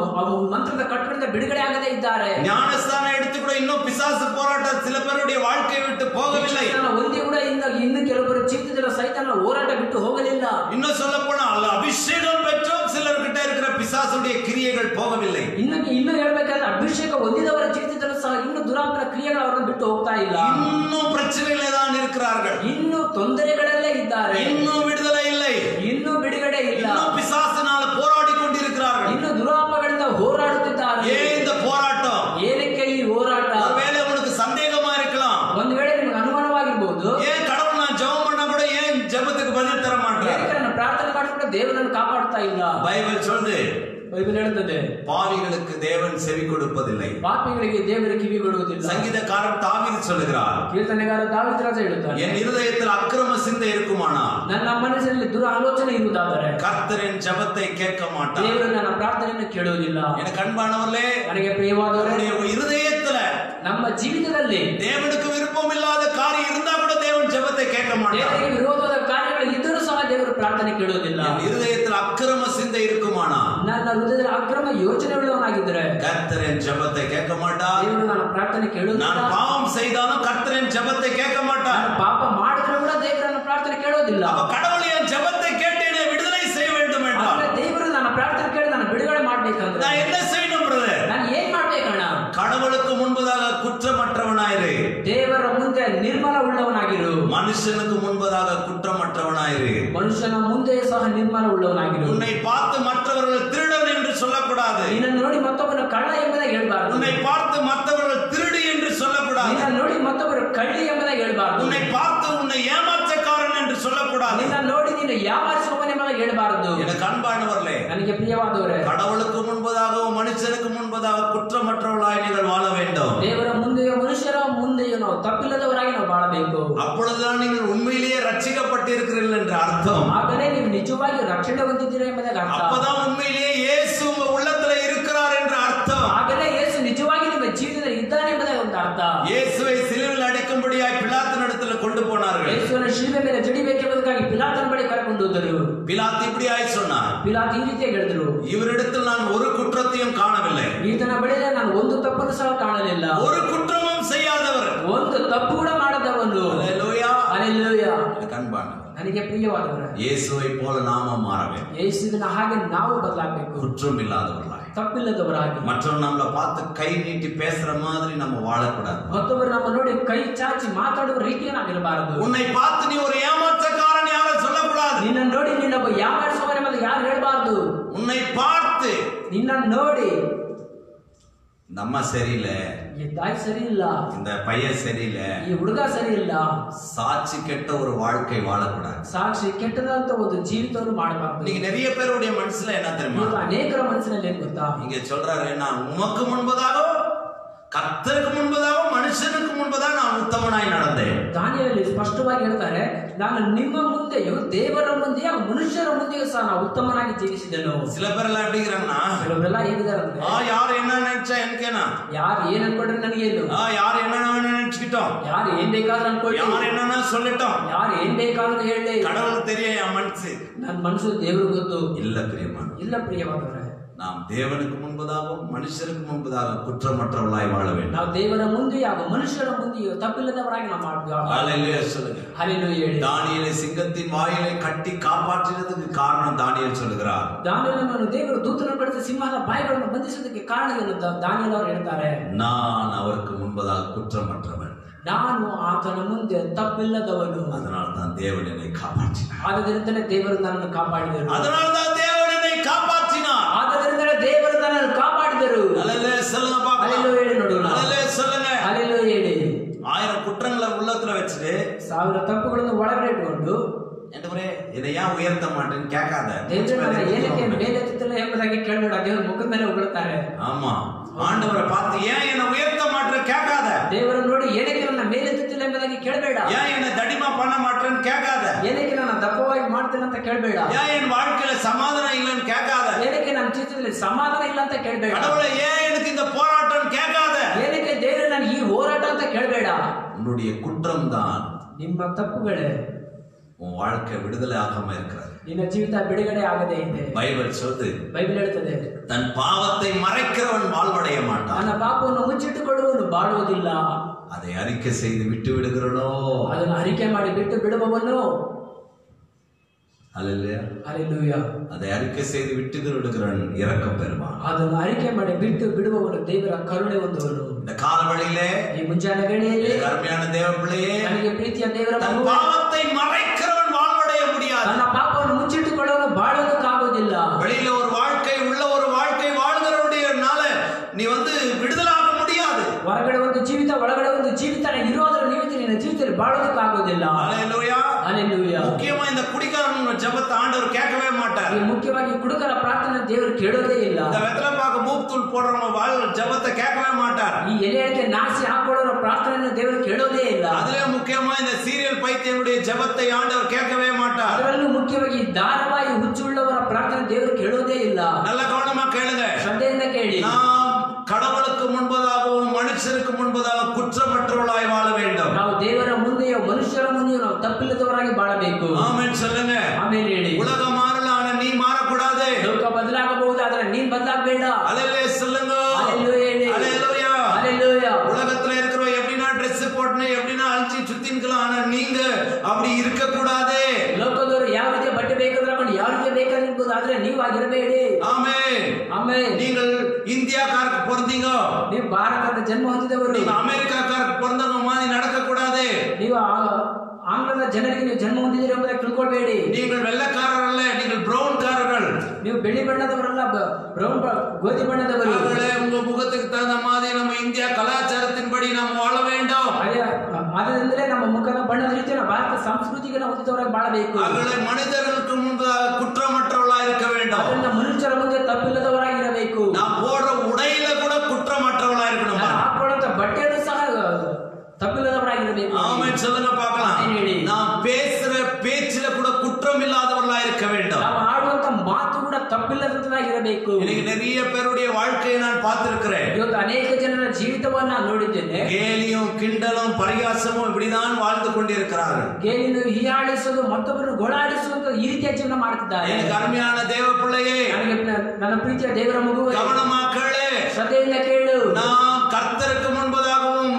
ಮಂತ್ರದ ಕಟ್ಟುಗಳಿಂದ ಬಿಡುಗಡೆ ಆಗದೇ ಇದ್ದಾರೆ. ஞானஸ்தான எடுத்து கூட இன்னும் பிசாசு போராட்டம் சில பேருடைய வாழ்க்கையை விட்டு போகவில்லை. ಒಂದೇ ಕೂಡ ಇನ್ನು ಕೆಲವರು ಜೀವಿತದಲ್ಲಿ ಸೈತಾನನ ಹೋರಾಟ ಬಿಟ್ಟು ಹೋಗಲಿಲ್ಲ. இன்னும் சொல்ல போனா அபிஷேகம் பெற்றும் சிலர்கிட்ட இருக்கிற பிசாசுடைய கிரியைகள் போகவில்லை. ಇನ್ನು ಹೇಳ್ಬೇಕಾದ್ರೆ ಅಭಿಷೇಕ ಹೊಂದಿದವರ ಜೀವಿತದಲ್ಲೂ ಸಹ ಇನ್ನು ದುರಾತ್ಮನ ಕ್ರಿಯೆಗಳು ಅವರನ್ನು ಬಿಟ್ಟು ಹೋಗ್ತಾ ಇಲ್ಲ. இன்னும் பிரச்சனைகளே தான் இருக்கிறார்கள். ಇನ್ನು ತೊಂದರೆಗಳಲ್ಲೇ ಇದ್ದಾರೆ. இன்னும் விடுதலை இல்லை. ಇನ್ನು ಬಿಡುಗಡೆ ಇಲ್ಲ. இன்னும் பிசாசினால் போராடி கொண்டிருக்கிறார்கள். ಇನ್ನು ದುರಾತ್ಮಗಳಿಂದ ಹೋರಾಡುತ್ತಿದ್ದಾರೆ. ஏன் இந்த போராட்டம்? ಏನಕ್ಕೆ ಈ ಹೋರಾಟ? ஒருவேளை உங்களுக்கு சந்தேகமா இருக்கலாம். ಒಂದು ವೇಳೆ ನಿಮಗೆ ಅನುಮಾನವಾಗಿರಬಹುದು, ஏன் கடவுள் நான் ஜெபம் பண்ணா கூட ஏன் ஜெபத்துக்கு பதில் தர மாட்டார்? ನಾನು ಪ್ರಾರ್ಥನೆ ಮಾಡಿದ್ರೆ ದೇವರನ್ನು ಕಾಪಾಡ್ತಾ ಇಲ್ಲ. பைபிள் சொல்லுது, ಬೈಬಲ್ ಹೇಳುತ್ತದೆ, பாவிகளுக்கு தேவன் செவி கொடுப்பதில்லை. ಪಾಪಿಗಳಿಗೆ ದೇವರು ಕಿವಿ ಕೊಡುವುದಿಲ್ಲ. சங்கீதக்காரன் தாவீது சொல்லுகிறார், ಕೀರ್ತನೆಗಾರ ದಾವೀದ ರಾಜ ಹೇಳುತ್ತಾನೆ, என் இருதயத்தில் அக்கிரம சிந்தை இருக்குமானால் ನನ್ನ ಮನಸ್ಸಿನಲ್ಲಿ ದುರಾಲೋಚನೆ ಇರುವುದಾದರೆ கர்த்தரின் ஜெபத்தை கேட்க மாட்டார். ದೇವರು ನನ್ನ ಪ್ರಾರ್ಥನೆಯನ್ನು ಕೇಳುವುದಿಲ್ಲ. எனக்கு அன்பானவர்களே, ನನಗೆ ಪ್ರಿಯವಾದವರೇ, இருதயத்துல ನಮ್ಮ ಜೀವಿತದಲ್ಲಿ தேவனுக்கு விருப்பம் இல்லாத காரியம் இருந்தா கூட தேவன் ஜெபத்தை கேட்க மாட்டார். ದೇವರಿಗೆ ವಿರೋಧವಾದ ಕಾರ್ಯಗಳು ಇದ್ದರೂ ಸಹ ದೇವರು ಪ್ರಾರ್ಥನೆ ಕೇಳುವುದಿಲ್ಲ. இருதயத்தில் அக்கிரம சிந்தை இருக்குமானால், ನನ್ನ ಹೃದಯದಲ್ಲಿ ಅಕ್ರಮ ಯೋಚನೆ ಉಳ್ಳವನಾಗಿದ್ದರೆ கர்த்தரின் ஜெபத்தை கேட்க மாட்டார். ದೇವರು ನನ್ನ ಪ್ರಾರ್ಥನೆ ಕೇಳುವುದಿಲ್ಲ. நான் பாவம் செய்தாலும் கர்த்தரின் ஜெபத்தை கேட்க மாட்டார். ಪಾಪ ಮಾಡಿದ್ರೆ ಕೂಡ ದೇವರನ್ನ ಪ್ರಾರ್ಥನೆ ಕೇಳೋದಿಲ್ಲ. அப்ப கடவுள் என் ஜெபத்தை கேட்டு என்னை விடுதலை செய்ய வேண்டும் என்றால் ದೇವರು ನನ್ನ ಪ್ರಾರ್ಥನೆ ಕೇಳಿ ನಾನು ಬಿಡುಗಡೆ ಮಾಡ್ಬೇಕಂದ್ರೆ நான் என்ன செய்யணும் பிரதர்? ನಾನು ಏನ್ ಮಾಡ್ಬೇಕಣ್ಣ? கடவுளுக்கு முன்பதாக குற்றமற்றவனாயிரு. ದೇವರ ಮುಂದೆ ನಿರ್ಮಲ ಉಳ್ಳವನಾಗಿರು. மனுஷனுக்கு முன்பதாக குற்றமற்றவனாயிரு. ಮನುಷ್ಯನ ಮುಂದೆ ಸಹ ನಿರ್ಮಲ ಉಳ್ಳವನಾಗಿರು. உன்னை பார்த்து மற்றவர்கள் திருடன் என்று சொல்லக்கூடாது. ನಿನ್ನನ್ನು ನೋಡಿ ಮತ್ತೊಬ್ಬನ ಕಳ್ಳ ಎಂಬುದಾಗಿ ಹೇಳ್ಬಾರ್ದು. உன்னை பார்த்து மற்றவர்கள் திருடி என்று சொல்லக்கூடாது. ನಿನ್ನನ್ನು ನೋಡಿ ಮತ್ತೊಬ್ಬರು ಕಳ್ಳಿ ಎಂಬುದಾಗಿ ಹೇಳ್ಬಾರ್ದು. உன்னை பார்த்து உன்னை ஏமாற்றக்காரன் என்று சொல்லக்கூடாது. ನಿನ್ನನ್ನು ನೋಡಿ ನೀನು ಯಾವಾರಿಸುವವನ ಎಂಬುದಾಗಿ ಹೇಳ್ಬಾರ್ದು. எனக்கு அன்பானவர்களே, ನನಗೆ ಪ್ರಿಯವಾದವರೇ, கடவுளுக்கு முன்பதாகவும் மனுஷனுக்கு முன்பதாக குற்றமற்றவர்களாய் நீங்கள் வாழ வேண்டும். ದೇವರ ಮುಂದೆಯೋ ಮನುಷ್ಯರ ಮುಂದೆಯೋ ನಾವು ತಪ್ಪಿಲ್ಲದವರಾಗಿ ನಾವು ಬಾಳಬೇಕು. அப்பொழுதுதான் நீங்கள் உண்மையிலேயே ரட்சிக்கப்பட்டிருக்கிறீர்கள் என்ற அர்த்தம். ಆಗಲೇ ನೀವು ನಿಜವಾಗಿ ರಕ್ಷಣೆ ಹೊಂದಿದ್ದೀರಾ ಎಂಬುದಾಗಿ ಅರ್ಥ. அப்பதான் உண்மையிலேயே இயேசு உங்க உள்ளத்துல இருக்கிறார் என்ற அர்த்தம். ಆಗಲೇ ಯೇಸು ನಿಜವಾಗಿ ನಿಮ್ಮ ಜೀವಿತದಲ್ಲಿ ಇದ್ದಾನೆ ಎಂಬುದಾಗಿ ಒಂದು ಅರ್ಥ. இயேசுவை சிலுவையில் அடைக்கும்படியாய் பிலாத்தினிடத்துல கொண்டு போனார்கள். ಯೇಸುವನ್ನು ಶಿಲುಬೆ ಮೇಲೆ ಜಡಿಬೇಕೆಂಬುದಕ್ಕಾಗಿ ಪಿಲಾತನ ಬಳಿ ಕರೆಕೊಂಡು ಹೋದರು. பிலாத்து இப்படியாய் சொன்னார், ಪಿಲಾತ್ ಈ ರೀತಿಯಾಗಿ ಹೇಳಿದ್ರು, இவரிடத்தில் நான் ஒரு குற்றத்தையும் காணவில்லை. ಈತನ ಬಳಿಯಲ್ಲಿ ನಾನು ಒಂದು ತಪ್ಪನ್ನು ಸಹ ಕಾಣಲಿಲ್ಲ. ஒரு குற்றமும் செய்யாதவர், ಒಂದು ತಪ್ಪು ಕೂಡ ಮಾಡದವನು. அல்லேலூயா. ಹಲ್ಲೆಲೂಯಾ. எனக்கு அன்பானவர், ನನಗೆ ಪ್ರಿಯವಾದವರು, இயேசுவை போல நாம மாற வேண்டும். ಯೇಸುವಿನ ಹಾಗೆ ನಾವು ಬದಲಾಗಬೇಕು. குற்றம் இல்லாதவர்களாய், ತಪ್ಪಿಲ್ಲದವರಾಗಿ. மற்றவங்க நம்மளை பார்த்து கை நீட்டி பேசுற மாதிரி நம்ம வாழக்கூடாது. ಮತ್ತೊಬ್ಬರು ನಮ್ಮ ನೋಡಿ ಕೈ ಚಾಚಿ ಮಾತಾಡುವ ರೀತಿಯ ನಾವಿರಬಾರದು. உன்னை பார்த்து நீ ஒரு ஏமாற்றக்காரன் யாரும் சொல்லக்கூடாது. ನಿನ್ನ ನೋಡಿ ನೀನು ನೋಡಿ ನಮ್ಮ ಸರಿ ಇಲ್ಲ, ಈ ತಾಯಿ ಸರಿ ಇಲ್ಲ, இந்த பையன் சரியில்லை, ಈ ಹುಡುಗ ಸರಿ ಇಲ್ಲ, சாட்சி கெட்ட ஒரு வாழ்க்கை வாழக்கூடாது. ಸಾಕ್ಷಿ ಕೆಟ್ಟದಂತ ಒಂದು ಜೀವಿತವನ್ನು ಮಾಡಬಾರದು. நீங்க நிறைய பேருடைய மனசுல என்ன தெரியுமா, ಅನೇಕರ ಮನಸ್ಸಿನಲ್ಲಿ ಏನ್ ಗೊತ್ತಾ, இங்க சொல்றாரு, நான் உமக்கு முன்பதாக கர்த்தருக்கு முன்பதாக மனுஷனுக்கு முன்பதாக நான் உத்தமனாய் நடந்தேன். ದಾನಿಯೇಲಲ್ಲಿ ಸ್ಪಷ್ಟವಾಗಿ ಹೇಳ್ತಾರೆ, ನಾನು ನಿಮ್ಮ ಮುಂದೆಯೂ ದೇವರ ಮುಂದೆಯೂ ಮನುಷ್ಯರ ಮುಂದೆಯೂ ಸಹ ನಾನು ಉತ್ತಮನಾಗಿ ಜೀವಿಸಿದೆನು. சில பேர் எல்லாம் எப்படிங்கிறாங்கன்னா, ಕೆಲವರೆಲ್ಲ ಹೇಗಿದ್ದಾರೆ ಅಂದ್ರೆ, யார் என்ன நினைச்சா எனக்கேனா, ಯಾರು ಏನ್ ಅನ್ಕೊಂಡ್ರೆ ನನಗೇನು, யார் என்ன நினைச்சுக்கிட்டோம், ಯಾರು ಏನ್ ಬೇಕಾದ್ರೂ ಅನ್ಕೊಳ್ಳಿ, யார் என்னன்னா சொல்லட்டும், ಯಾರು ಏನ್ ಬೇಕಾದ್ರೂ ಹೇಳಿ, கடவுளுக்கு தெரியும் என் மனசு. ನನ್ನ ಮನಸ್ಸು ದೇವ್ರಿಗೆ ಗೊತ್ತು. இல்ல பிரியமான, ಇಲ್ಲ ಪ್ರಿಯವಾದವರೇ, நாம் தேவனுக்கு முன்பதாகவும் மனுஷருக்கு முன்பதாக குற்றமற்றவர்களாய் வாழ வேண்டும். ನಾವು ದೇವರ ಮುಂದೆಯೂ ಹಾಗೂ ಮನುಷ್ಯರ ಮುಂದೆಯೂ ತಪ್ಪಿಲ್ಲದವರಾಗಿ ನಾವು ಮಾಡಬೇಕು. ஹல்லேலூயா சொல்லுங்க. ஹல்லேலூயா ಹೇಳಿ. தானியேலை சிங்கத்தின் வாயிலை கட்டி காப்பாற்றினதுக்கு காரணம் தானியேல் சொல்லுகிறார். ದಾನಿಯೇಲನನ್ನು ದೇವರು ದೂತರನ್ನು ಕಳಿಸಿ ಸಿಂಹದ ಬಾಯಿಗಳನ್ನು ಬಂಧಿಸೋದಕ್ಕೆ ಕಾರಣ ಏನು ದಾನಿಯೇಲ ಅವರು ಹೇಳ್ತಾರೆ, நான் அவருக்கு முன்பதாக குற்றமற்றவன், ನಾನು ಆತನ ಮುಂದೆ ತಪ್ಪಿಲ್ಲದವನು, அதனால தான் தேவன் என்னை காப்பாற்றினார். ಆದ್ದರಿಂದಲೇ ದೇವರು ನನ್ನನ್ನು ಕಾಪಾಡಿದರು. அதனால தான் தேவன் என்னை காப்பாற்றினார். ಆದ್ದರಿಂದಲೇ ದೇವರು ನನ್ನನ್ನು ಕಾಪಾಡಿದರು. ஹல்லேலூயா சொல்லுங்க பாக்கலாம். ஹல்லேலூயா ಹೇಳಿ ನೋಡೋಣ. ஹல்லேலூயா சொல்லுங்க. ஹல்லேலೂயா ಹೇಳಿ. 1000 குற்றங்களை உள்ளத்துல வச்சுட்டு 1000 ತಪ್ಪುಗಳನ್ನು ಒಳಗಡೆ ಇಟ್ಟುಕೊಂಡು ಎಂದವರೇ ಇதை ஏன் உயர்த்த மாட்டேன்னு கேட்காத. ದೇವರನ್ನ ಏನಕ್ಕೆ ಮೇಲೆತ್ತಿಲ್ಲ ಎಂಬುದಾಗಿ ಕೇಳಬೇಡ. ದೇವರ ಮುಖದ ಮೇಲೆ ಉಗುಳುತ್ತಾರೆ. ஆமா, ஆண்டவரை பார்த்து ஏன் என்ன உயர்த்த மாட்டேன்னு கேட்காத. ದೇವರನ್ನು ನೋಡಿ ಏನಕ್ಕೆ ನನ್ನ ಮೇಲೆತ್ತಿಲ್ಲ ಎಂಬುದಾಗಿ ಕೇಳಬೇಡ. ஏன் என்ன தடிமா பண்ண மாட்டேன்னு கேட்காத. ಏನಕ್ಕೆ ನನ್ನ ದಪ್ಪವಾಗಿ ಮಾಡ್ತೇನೆ ಅಂತ ಕೇಳಬೇಡ. ஏன் என் வாழ்க்கையில சமாதானம் இல்லைன்னு கேட்காத. ಏನಕ್ಕೆ ನನ್ನ ಜೀವಿತದಲ್ಲಿ ಸಮಾಧಾನ ಇಲ್ಲ ಅಂತ ಕೇಳಬೇಡ. கடவுளே ஏன் எனக்கு இந்த போராட்டம் கேட்காத. ಏನಕ್ಕೆ ದೇವರು ನನಗೆ ಈ ಹೋರಾಟ ಅಂತ ಕೇಳಬೇಡ. உன்னுடைய குற்றம் தான், ನಿಮ್ಮ ತಪ್ಪುಗಳೇ உன் வாழ்க்கை விடுதலை ஆகாம இருக்கிறது. ನಿನ್ನ ಜೀವಿತ ಬಿಡುಗಡೆ ಆಗದೇ ಇದೆ. பைபிள் சொல்லுது, ಬೈಬಲ್ ಹೇಳ್ತದೆ, தன் பாவத்தை மறைக்கிறவன் வாழ்வடைய மாட்டான், ನನ್ನ ಪಾಪವನ್ನು ಮುಚ್ಚಿಟ್ಟುಕೊಳ್ಳುವನು ಬಾಳುವುದಿಲ್ಲ. அதை அறிக்கை செய்து விட்டு விடுகிறனோ, ಅದನ್ನು ಅರಿಕೆ ಮಾಡಿ ಬಿಟ್ಟು ಬಿಡುವವನು. ஹல்லேலூயா. ಹಲ್ಲೇಲೂಯಾ. அதை அறிக்கை செய்து விட்டு விடுகிறவன் இரக்கம் பெறுவான். ಅದನ್ನು ಅರಿಕೆ ಮಾಡಿ ಬಿಟ್ಟು ಬಿಡುವವನು ದೇವರ ಕರುಣೆ ಹೊಂದುವನು. இந்த காலவழியிலே ಈ ಮುಂಜಾನೆ ವೇಳೆಯಲ್ಲಿ கருமையான தேவ பிள்ளையே, ನನಗೆ ಪ್ರೀತಿಯ ದೇವರ தன் ಮಗುವೇ, பாவத்தை மறைக்கிறவன் வாழ்வடைய முடியாது. ತನ್ನ ಪಾಪವನ್ನು ಮುಚ್ಚಿಟ್ಟುಕೊಳ್ಳಲು ಬಾಳುವುದಕ್ಕಾಗುವುದಿಲ್ಲ. வெளியில ஒரு வாழ்க்கை உள்ள ஒரு வாழ்க்கை வாழ்கிறவனுடையனால நீ விடுதலாக முடியாது. ಹೊರಗಡೆ ಒಂದು ಜೀವಿತ ಒಳಗಡೆ ಒಂದು ಜೀವಿತ ಇರೋದ್ರ ನಿಮಿತ್ತ ನಿನ್ನ ಜೀವಿತದಲ್ಲಿ ಬಾಳೋದಕ್ಕಾಗೋದಿಲ್ಲ. ஹல்லேலூயா. ಹಲ್ಲೇಲೂಯಾ. முக்கியமா இந்த குடிகாரன் ஜெபத்தை ஆண்டவர் கேட்கவே மாட்டார். ಮುಖ್ಯವಾಗಿ ಕುಡುಕರ ಪ್ರಾರ್ಥನೆ ದೇವರು ಕೇಳೋದೇ ಇಲ್ಲ. இந்த வெத்தலை பாக்கு மூப்தூள் போடுறவங்க ஜெபத்தை கேட்கவே மாட்டார். ಈ ಎಲೆಯಕ್ಕೆ ನಾಸಿ ಹಾಕೊಳ್ಳೋರ ಪ್ರಾರ್ಥನೆಯನ್ನು ದೇವರು ಕೇಳೋದೇ ಇಲ್ಲ. அதுல முக்கியமா இந்த சீரியல் பைத்தியனுடைய ஜெபத்தை ஆண்டவர் கேட்கவே மாட்டார். ಅದರಲ್ಲೂ ಮುಖ್ಯವಾಗಿ ಧಾರಾವಾಹಿ ಹುಚ್ಚುಳ್ಳವರ ಪ್ರಾರ್ಥನೆ ದೇವರು ಕೇಳೋದೇ ಇಲ್ಲ. நல்ல கவனமா கேளுங்க. ಶ್ರದ್ಧೆಯಿಂದ ಕೇಳಿ. நாம் கடவுளுக்கு முன்பதாகவும் மனுஷருக்கு முன்பதாக குற்றமற்றவர்களாய் வாழ வேண்டும். ನಾವು ದೇವರ ಮುಂದೆಯೋ ಮನುಷ್ಯರ ಮುಂದೆಯೋ ನಾವು ತಪ್ಪಿಲ್ಲದವರಾಗಿ ಬಾಳಬೇಕು. ஆமென் சொல்லுங்க. ಆಮೇಲೆ ಹೇಳಿ. உலகம் மாறலாம், ஆனா நீ மாறக்கூடாது. ಲೋಕ ಬದಲಾಗಬಹುದು, ಆದ್ರೆ ನೀನ್ ಬದಲಾಗಬೇಡ. ஹல்லேலூயா சொல்லுங்க. ஹல்லேலூயா ಹೇಳಿ. ஹல்லேலூயா. ஹல்லேலூயா. உலகத்துல இருக்கிற எப்படின்னா ட்ரெஸ் போட்டு எப்படின்னா அழிச்சு சுத்தின்கலாம், ஆனா நீங்க அப்படி இருக்க கூடாது. ಲೋಕದವರು ಯಾವ ರೀತಿಯ ಬಟ್ಟೆ ಬೇಕಾದ್ರೆ ಹಾಕೊಂಡು ಯಾವ ರೀತಿಯ ಬೇಕಾಗಿರ್ಬೋದು, ಆದ್ರೆ ನೀವು ಆಗಿರಬೇಡಿ. ஆமென். ಆಮೇಲೆ நீங்கள் இந்தியாக்காரருக்கு பிறந்தீங்க, ನೀವು ಭಾರತದ ಜನ್ಮ ಹೊಂದಿದವರು. நீங்க அமெரிக்காக்காரருக்கு பிறந்தவங்க மாதிரி நடக்க கூடாது. ನೀವು ಆಂಗ್ಲದ ಜನರಿಗೆ ನೀವು ಜನ್ಮ ಹೊಂದಿದ್ದೀರಿ ಎಂಬುದಾಗಿ ತಿಳ್ಕೊಳ್ಬೇಡಿ. நீங்கள் வெள்ளைக்காரரல்ல, நீங்கள் பிரவுன்காரர்கள். ನೀವು ಬಿಳಿ ಬಣ್ಣದವರಲ್ಲ, ಬ್ರೌನ್ ಗೋಧಿ ಬಣ್ಣದವರು. உங்க முகத்துக்கு தகுந்த மாதிரி நம்ம இந்தியா கலாச்சாரத்தின்படி நாம் வாழ வேண்டும். ಅದರಿಂದಲೇ ನಮ್ಮ ಮುಖದ ಬಣ್ಣದ ರೀತಿ ನಾವು ಭಾರತ ಸಂಸ್ಕೃತಿಗೆ ನಾವು ಹೊಂದಿದವರಾಗಿ ಬಾಳಬೇಕು. அவர்களை மனிதர்களுக்கு முன்பதாக குற்றமற்றவர்களாக இருக்க வேண்டும். ಅದರಿಂದ ಮನುಷ್ಯರ ಮುಂದೆ ತಪ್ಪಿಲ್ಲದವರಾಗಿರಬೇಕು. நாம் போடுற உடையில கூட குற்றமற்றவர்களா இருக்கணும். ಹಾಕೊಳ್ಳುವಂತ ಬಟ್ಟೆಯನ್ನು ಸಹ ತಪ್ಪಿಲ್ಲದವರಾಗಿರಬೇಕು. ஆமென் சொல்லுங்க பார்க்கலாம். நாம் பேசுற பேச்சில கூட குற்றம் இல்லாதவர்களா இருக்க வேண்டும். ನಾವು ಆಡುವಂತ ಮಾತು ಕೂಡ ತಪ್ಪಿಲ್ಲದವರಾಗಿರಬೇಕು. இன்னைக்கு நிறைய பேருடைய வாழ்க்கையை நான் பார்த்திருக்கிறேன். ಇವತ್ತು ಅನೇಕ ಜನರ ಜೀವಿತವನ್ನು ನಾನು ನೋಡಿದ್ದೇನೆ. கேலியும் கிண்டலும் பரிகாசமும் இப்படிதான் வாழ்ந்து கொண்டிருக்கிறார்கள். ಗೇಲಿನ ಹೀಯಾಳಿಸುವುದು, ಮತ್ತೊಬ್ಬರನ್ನು ಗೋಳಾಡಿಸುವಂತ ಈ ರೀತಿಯ ಜೀವನ ಮಾಡುತ್ತಿದ್ದಾರೆ. எனக்கு அருமையான தேவ பிள்ளையே, ನನ್ನ ಪ್ರೀತಿಯ ದೇವರ ಮಗುವೇ, கவனமா கேளு. ಶ್ರದ್ಧೆಯಿಂದ ಕೇಳು. நாம் கர்த்தருக்கு முன்பதாகவும்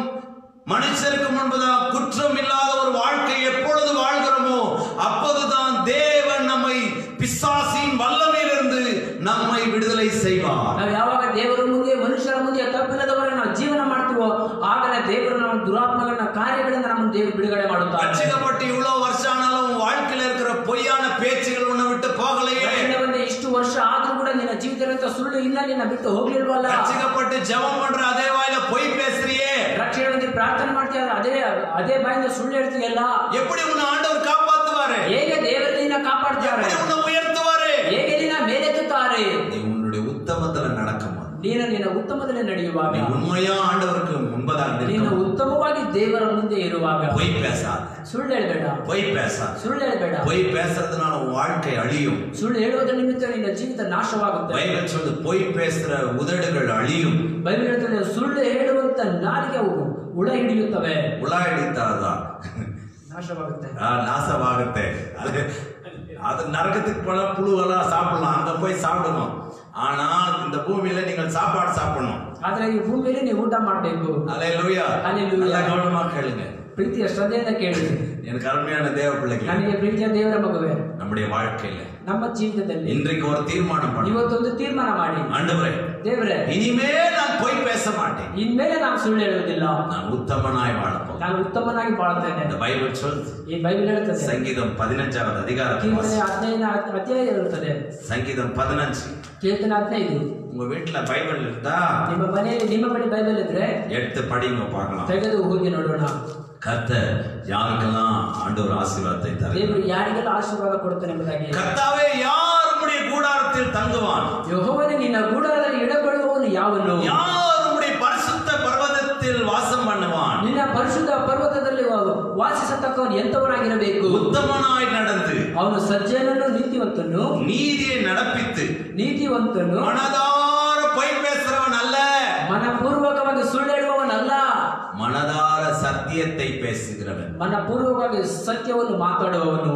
மனுஷருக்கு முன்பதாக குற்றம் இல்லாத ஒரு வாழ்க்கை எப்பொழுது வாழ்கிறோமோ அப்போதுதான் தேவன் நம்மை பிசாசின் வல்லமையிலிருந்து நம்மை விடுதலை செய்வார். ನಾವು ಯಾವಾಗ ದೇವರ ಮುಂದೆ ಮನುಷ್ಯರ ಮುಂದೆ ತಪ್ಪಿಲ್ಲದವರಾಗಿ ನಾವು ಜೀವನ ಮಾಡ್ತೀವೋ ಆಗಲೇ ದೇವರು ನಮ್ಮ ದುರಾತ್ಮಗಳನ್ನ ಕಾರ್ಯಗಳಿಂದ ನಮ್ಮನ್ನು ದೇವರು ಬಿಡುಗಡೆ ಮಾಡುತ್ತಾರೆ. ரட்சிக்கப்பட்டு இவ்வளவு வருஷம் ஆனாலும் வாழ்க்கையில இருக்கிற பொய்யான பேச்சுகள் உன்னை விட்டு போகலையே. ಇಷ್ಟು ವರ್ಷ ಆದ್ರೂ ಕೂಡ ನಿನ್ನ ಜೀವಿತರಂತ ಸುಳ್ಳು ಇನ್ನ ನಿನ್ನ ಬಿಟ್ಟು ಹೋಗ್ಲಿಲ್ವಲ್ಲ. ரட்சிக்கப்பட்டு ஜெபம் பண்ற அதே வாயில பொய் பேசுறியே. ರಕ್ಷಣೆ ಹೊಂದಿ ಪ್ರಾರ್ಥನೆ ಮಾಡ್ತೀಯ, ಅದೇ ಬಾಯಿಂದ ಸುಳ್ಳು ಹೇಳ್ತೀಯಲ್ಲ. எப்படி உன்னை ஆண்டவர் காப்பாத்துவாரு? ಹೇಗೆ ದೇವರು ನಿನ್ನ ಕಾಪಾಡ್ತಾರೆ? எப்படி உன்னை உயர்த்துவாரு? ಹೇಗೆ ನಿನ್ನ ಮೇಲೆತ್ತುತ್ತಾರೆ? நீ உன்னுடைய உத்தமத்துல நடக்கமா, ನೀನು ನಿನ್ನ ಉತ್ತಮದಲ್ಲಿ ನಡೆಯುವಾಗ, நீ உண்மையா ஆண்டவருக்கு முன்பதாக ನೀನು ಉತ್ತಮವಾಗಿ ದೇವರ ಮುಂದೆ ಇರುವಾಗ பொய் பேசாத, ಸುಳ್ಳು ಹೇಳಬೇಡ, பொய் பேசாத. ಸುಳ್ಳು ಹೇಳಬೇಡ. பொய் பேசுறதுனால உன் வாழ்க்கை அழியும். ಸುಳ್ಳು ಹೇಳುವುದರ ನಿಮಿತ್ತ ನಿನ್ನ ಜೀವಿತ ನಾಶವಾಗುತ್ತೆ. பைபிள் சொல்லுது பொய் பேசுற உதடுகள் அழியும். ಬೈಬಲ್ ಹೇಳ್ತದೆ ಸುಳ್ಳು ಹೇಳುವಂತ ನಾಲಿಗೆ ಹುಳ ಹಿಡಿಯುತ್ತವೆ. ಹುಳ ಹಿಡಿತಾದ ನಾಶವಾಗುತ್ತೆ, நாசமாகத்தே. அது நரகத்துக்கு போல புழுவெல்லாம் சாப்பிடலாம், அங்க போய் சாப்பிடணும். ஆனால் இந்த பூமியில நீங்கள் சாப்பாடு சாப்பிடணும். ಆದ್ರೆ ಈ ಭೂಮಿಯಲ್ಲಿ ನೀವು ಊಟ ಮಾಡಬೇಕು. அல்லேலூயா. அல்லேலூயா. கவனமா கேளுங்க, ಪ್ರೀತಿಯ ಶ್ರದ್ಧೆಯಿಂದ ಕೇಳಿ. எனக்கு அருமையான தேவ பிள்ளைகள், ನನಗೆ ಪ್ರೀತಿಯ ದೇವರ ಮಗುವೆ, நம்முடைய வாழ்க்கையில ನಮ್ಮ ಜೀವಿತದಲ್ಲಿ இன்றைக்கு ஒரு தீர்மானம் பண்ணு. ಇವತ್ತೊಂದು ತೀರ್ಮಾನ ಮಾಡಿ, ஆண்டவரே ದೇವರೇ இனிமேல் நான் பொய் பேச மாட்டேன், ಇನ್ಮೇಲೆ ನಾನು ಸುಳ್ಳು ಹೇಳುವುದಿಲ್ಲ, நான் உத்தமனாய் வாழப்போம். ನಾನು ಉತ್ತಮನಾಗಿ ಬಾಳುತ್ತೇನೆ. இந்த பைபிள் சொல்லுது, ಈ ಬೈಬಲ್ ಹೇಳುತ್ತದೆ. சங்கீதம் 15வது அதிகாரம், ಕೀರ್ತನೆ 15ನೇ ಅಧ್ಯಾಯ ಇರುತ್ತದೆ. சங்கீதம் 15. ಕೀರ್ತನೆ 15. உங்க வீட்டுல பைபிள் இருந்தா ನಿಮ್ಮ ಮನೆಯಲ್ಲಿ ನಿಮ್ಮ ಬಳಿ ಬೈಬಲ್ ಇದ್ರೆ எடுத்து படிங்க பார்க்கலாம். ತೆಗೆದು ಹೋಗಿ ನೋಡೋಣ. கர்த்தர் யாருக்கெல்லாம் ஆண்டவர் ஆசீர்வாதத்தை தருகிறார், ದೇವರು ಯಾರಿಗೆಲ್ಲ ಆಶೀರ್ವಾದ ಕೊಡುತ್ತಾನೆ ಎಂಬುದಾಗಿ. கர்த்தாவே யார் உம்முடைய கூடாரத்தில் தங்குவான், ಯೆಹೋವನೇ ನಿನ್ನ ಗುಡಾರದಲ್ಲಿ ಇಡಗೊಳ್ಳುವವನು ಯಾವನು, யார் உம்முடைய பரிசுத்த பர்வதத்தில் வாசம் பண்ணுவான், ನಿನ್ನ ಪರಿಶುದ್ಧ ಪರ್ವತದಲ್ಲಿ ವಾಸಿಸತಕ್ಕವನು ಎಂತವನಾಗಿರಬೇಕು, உத்தமனாய் நடந்து ಅವನು ಸಜ್ಜನನು ನೀತಿವಂತನು, நீதியை நடப்பித்து ನೀತಿವಂತನು, மனதார பொய் பேசுறவன் அல்ல, ಮನಪೂರ್ವಕವಾಗಿ ಸುಳ್ಳು ಹೇಳುವವನಲ್ಲ, மனதார சத்தியத்தை பேசுகிறவன், ಮನಪೂರ್ವಕವಾಗಿ ಸತ್ಯವನ್ನು ಮಾತಾಡುವವನು.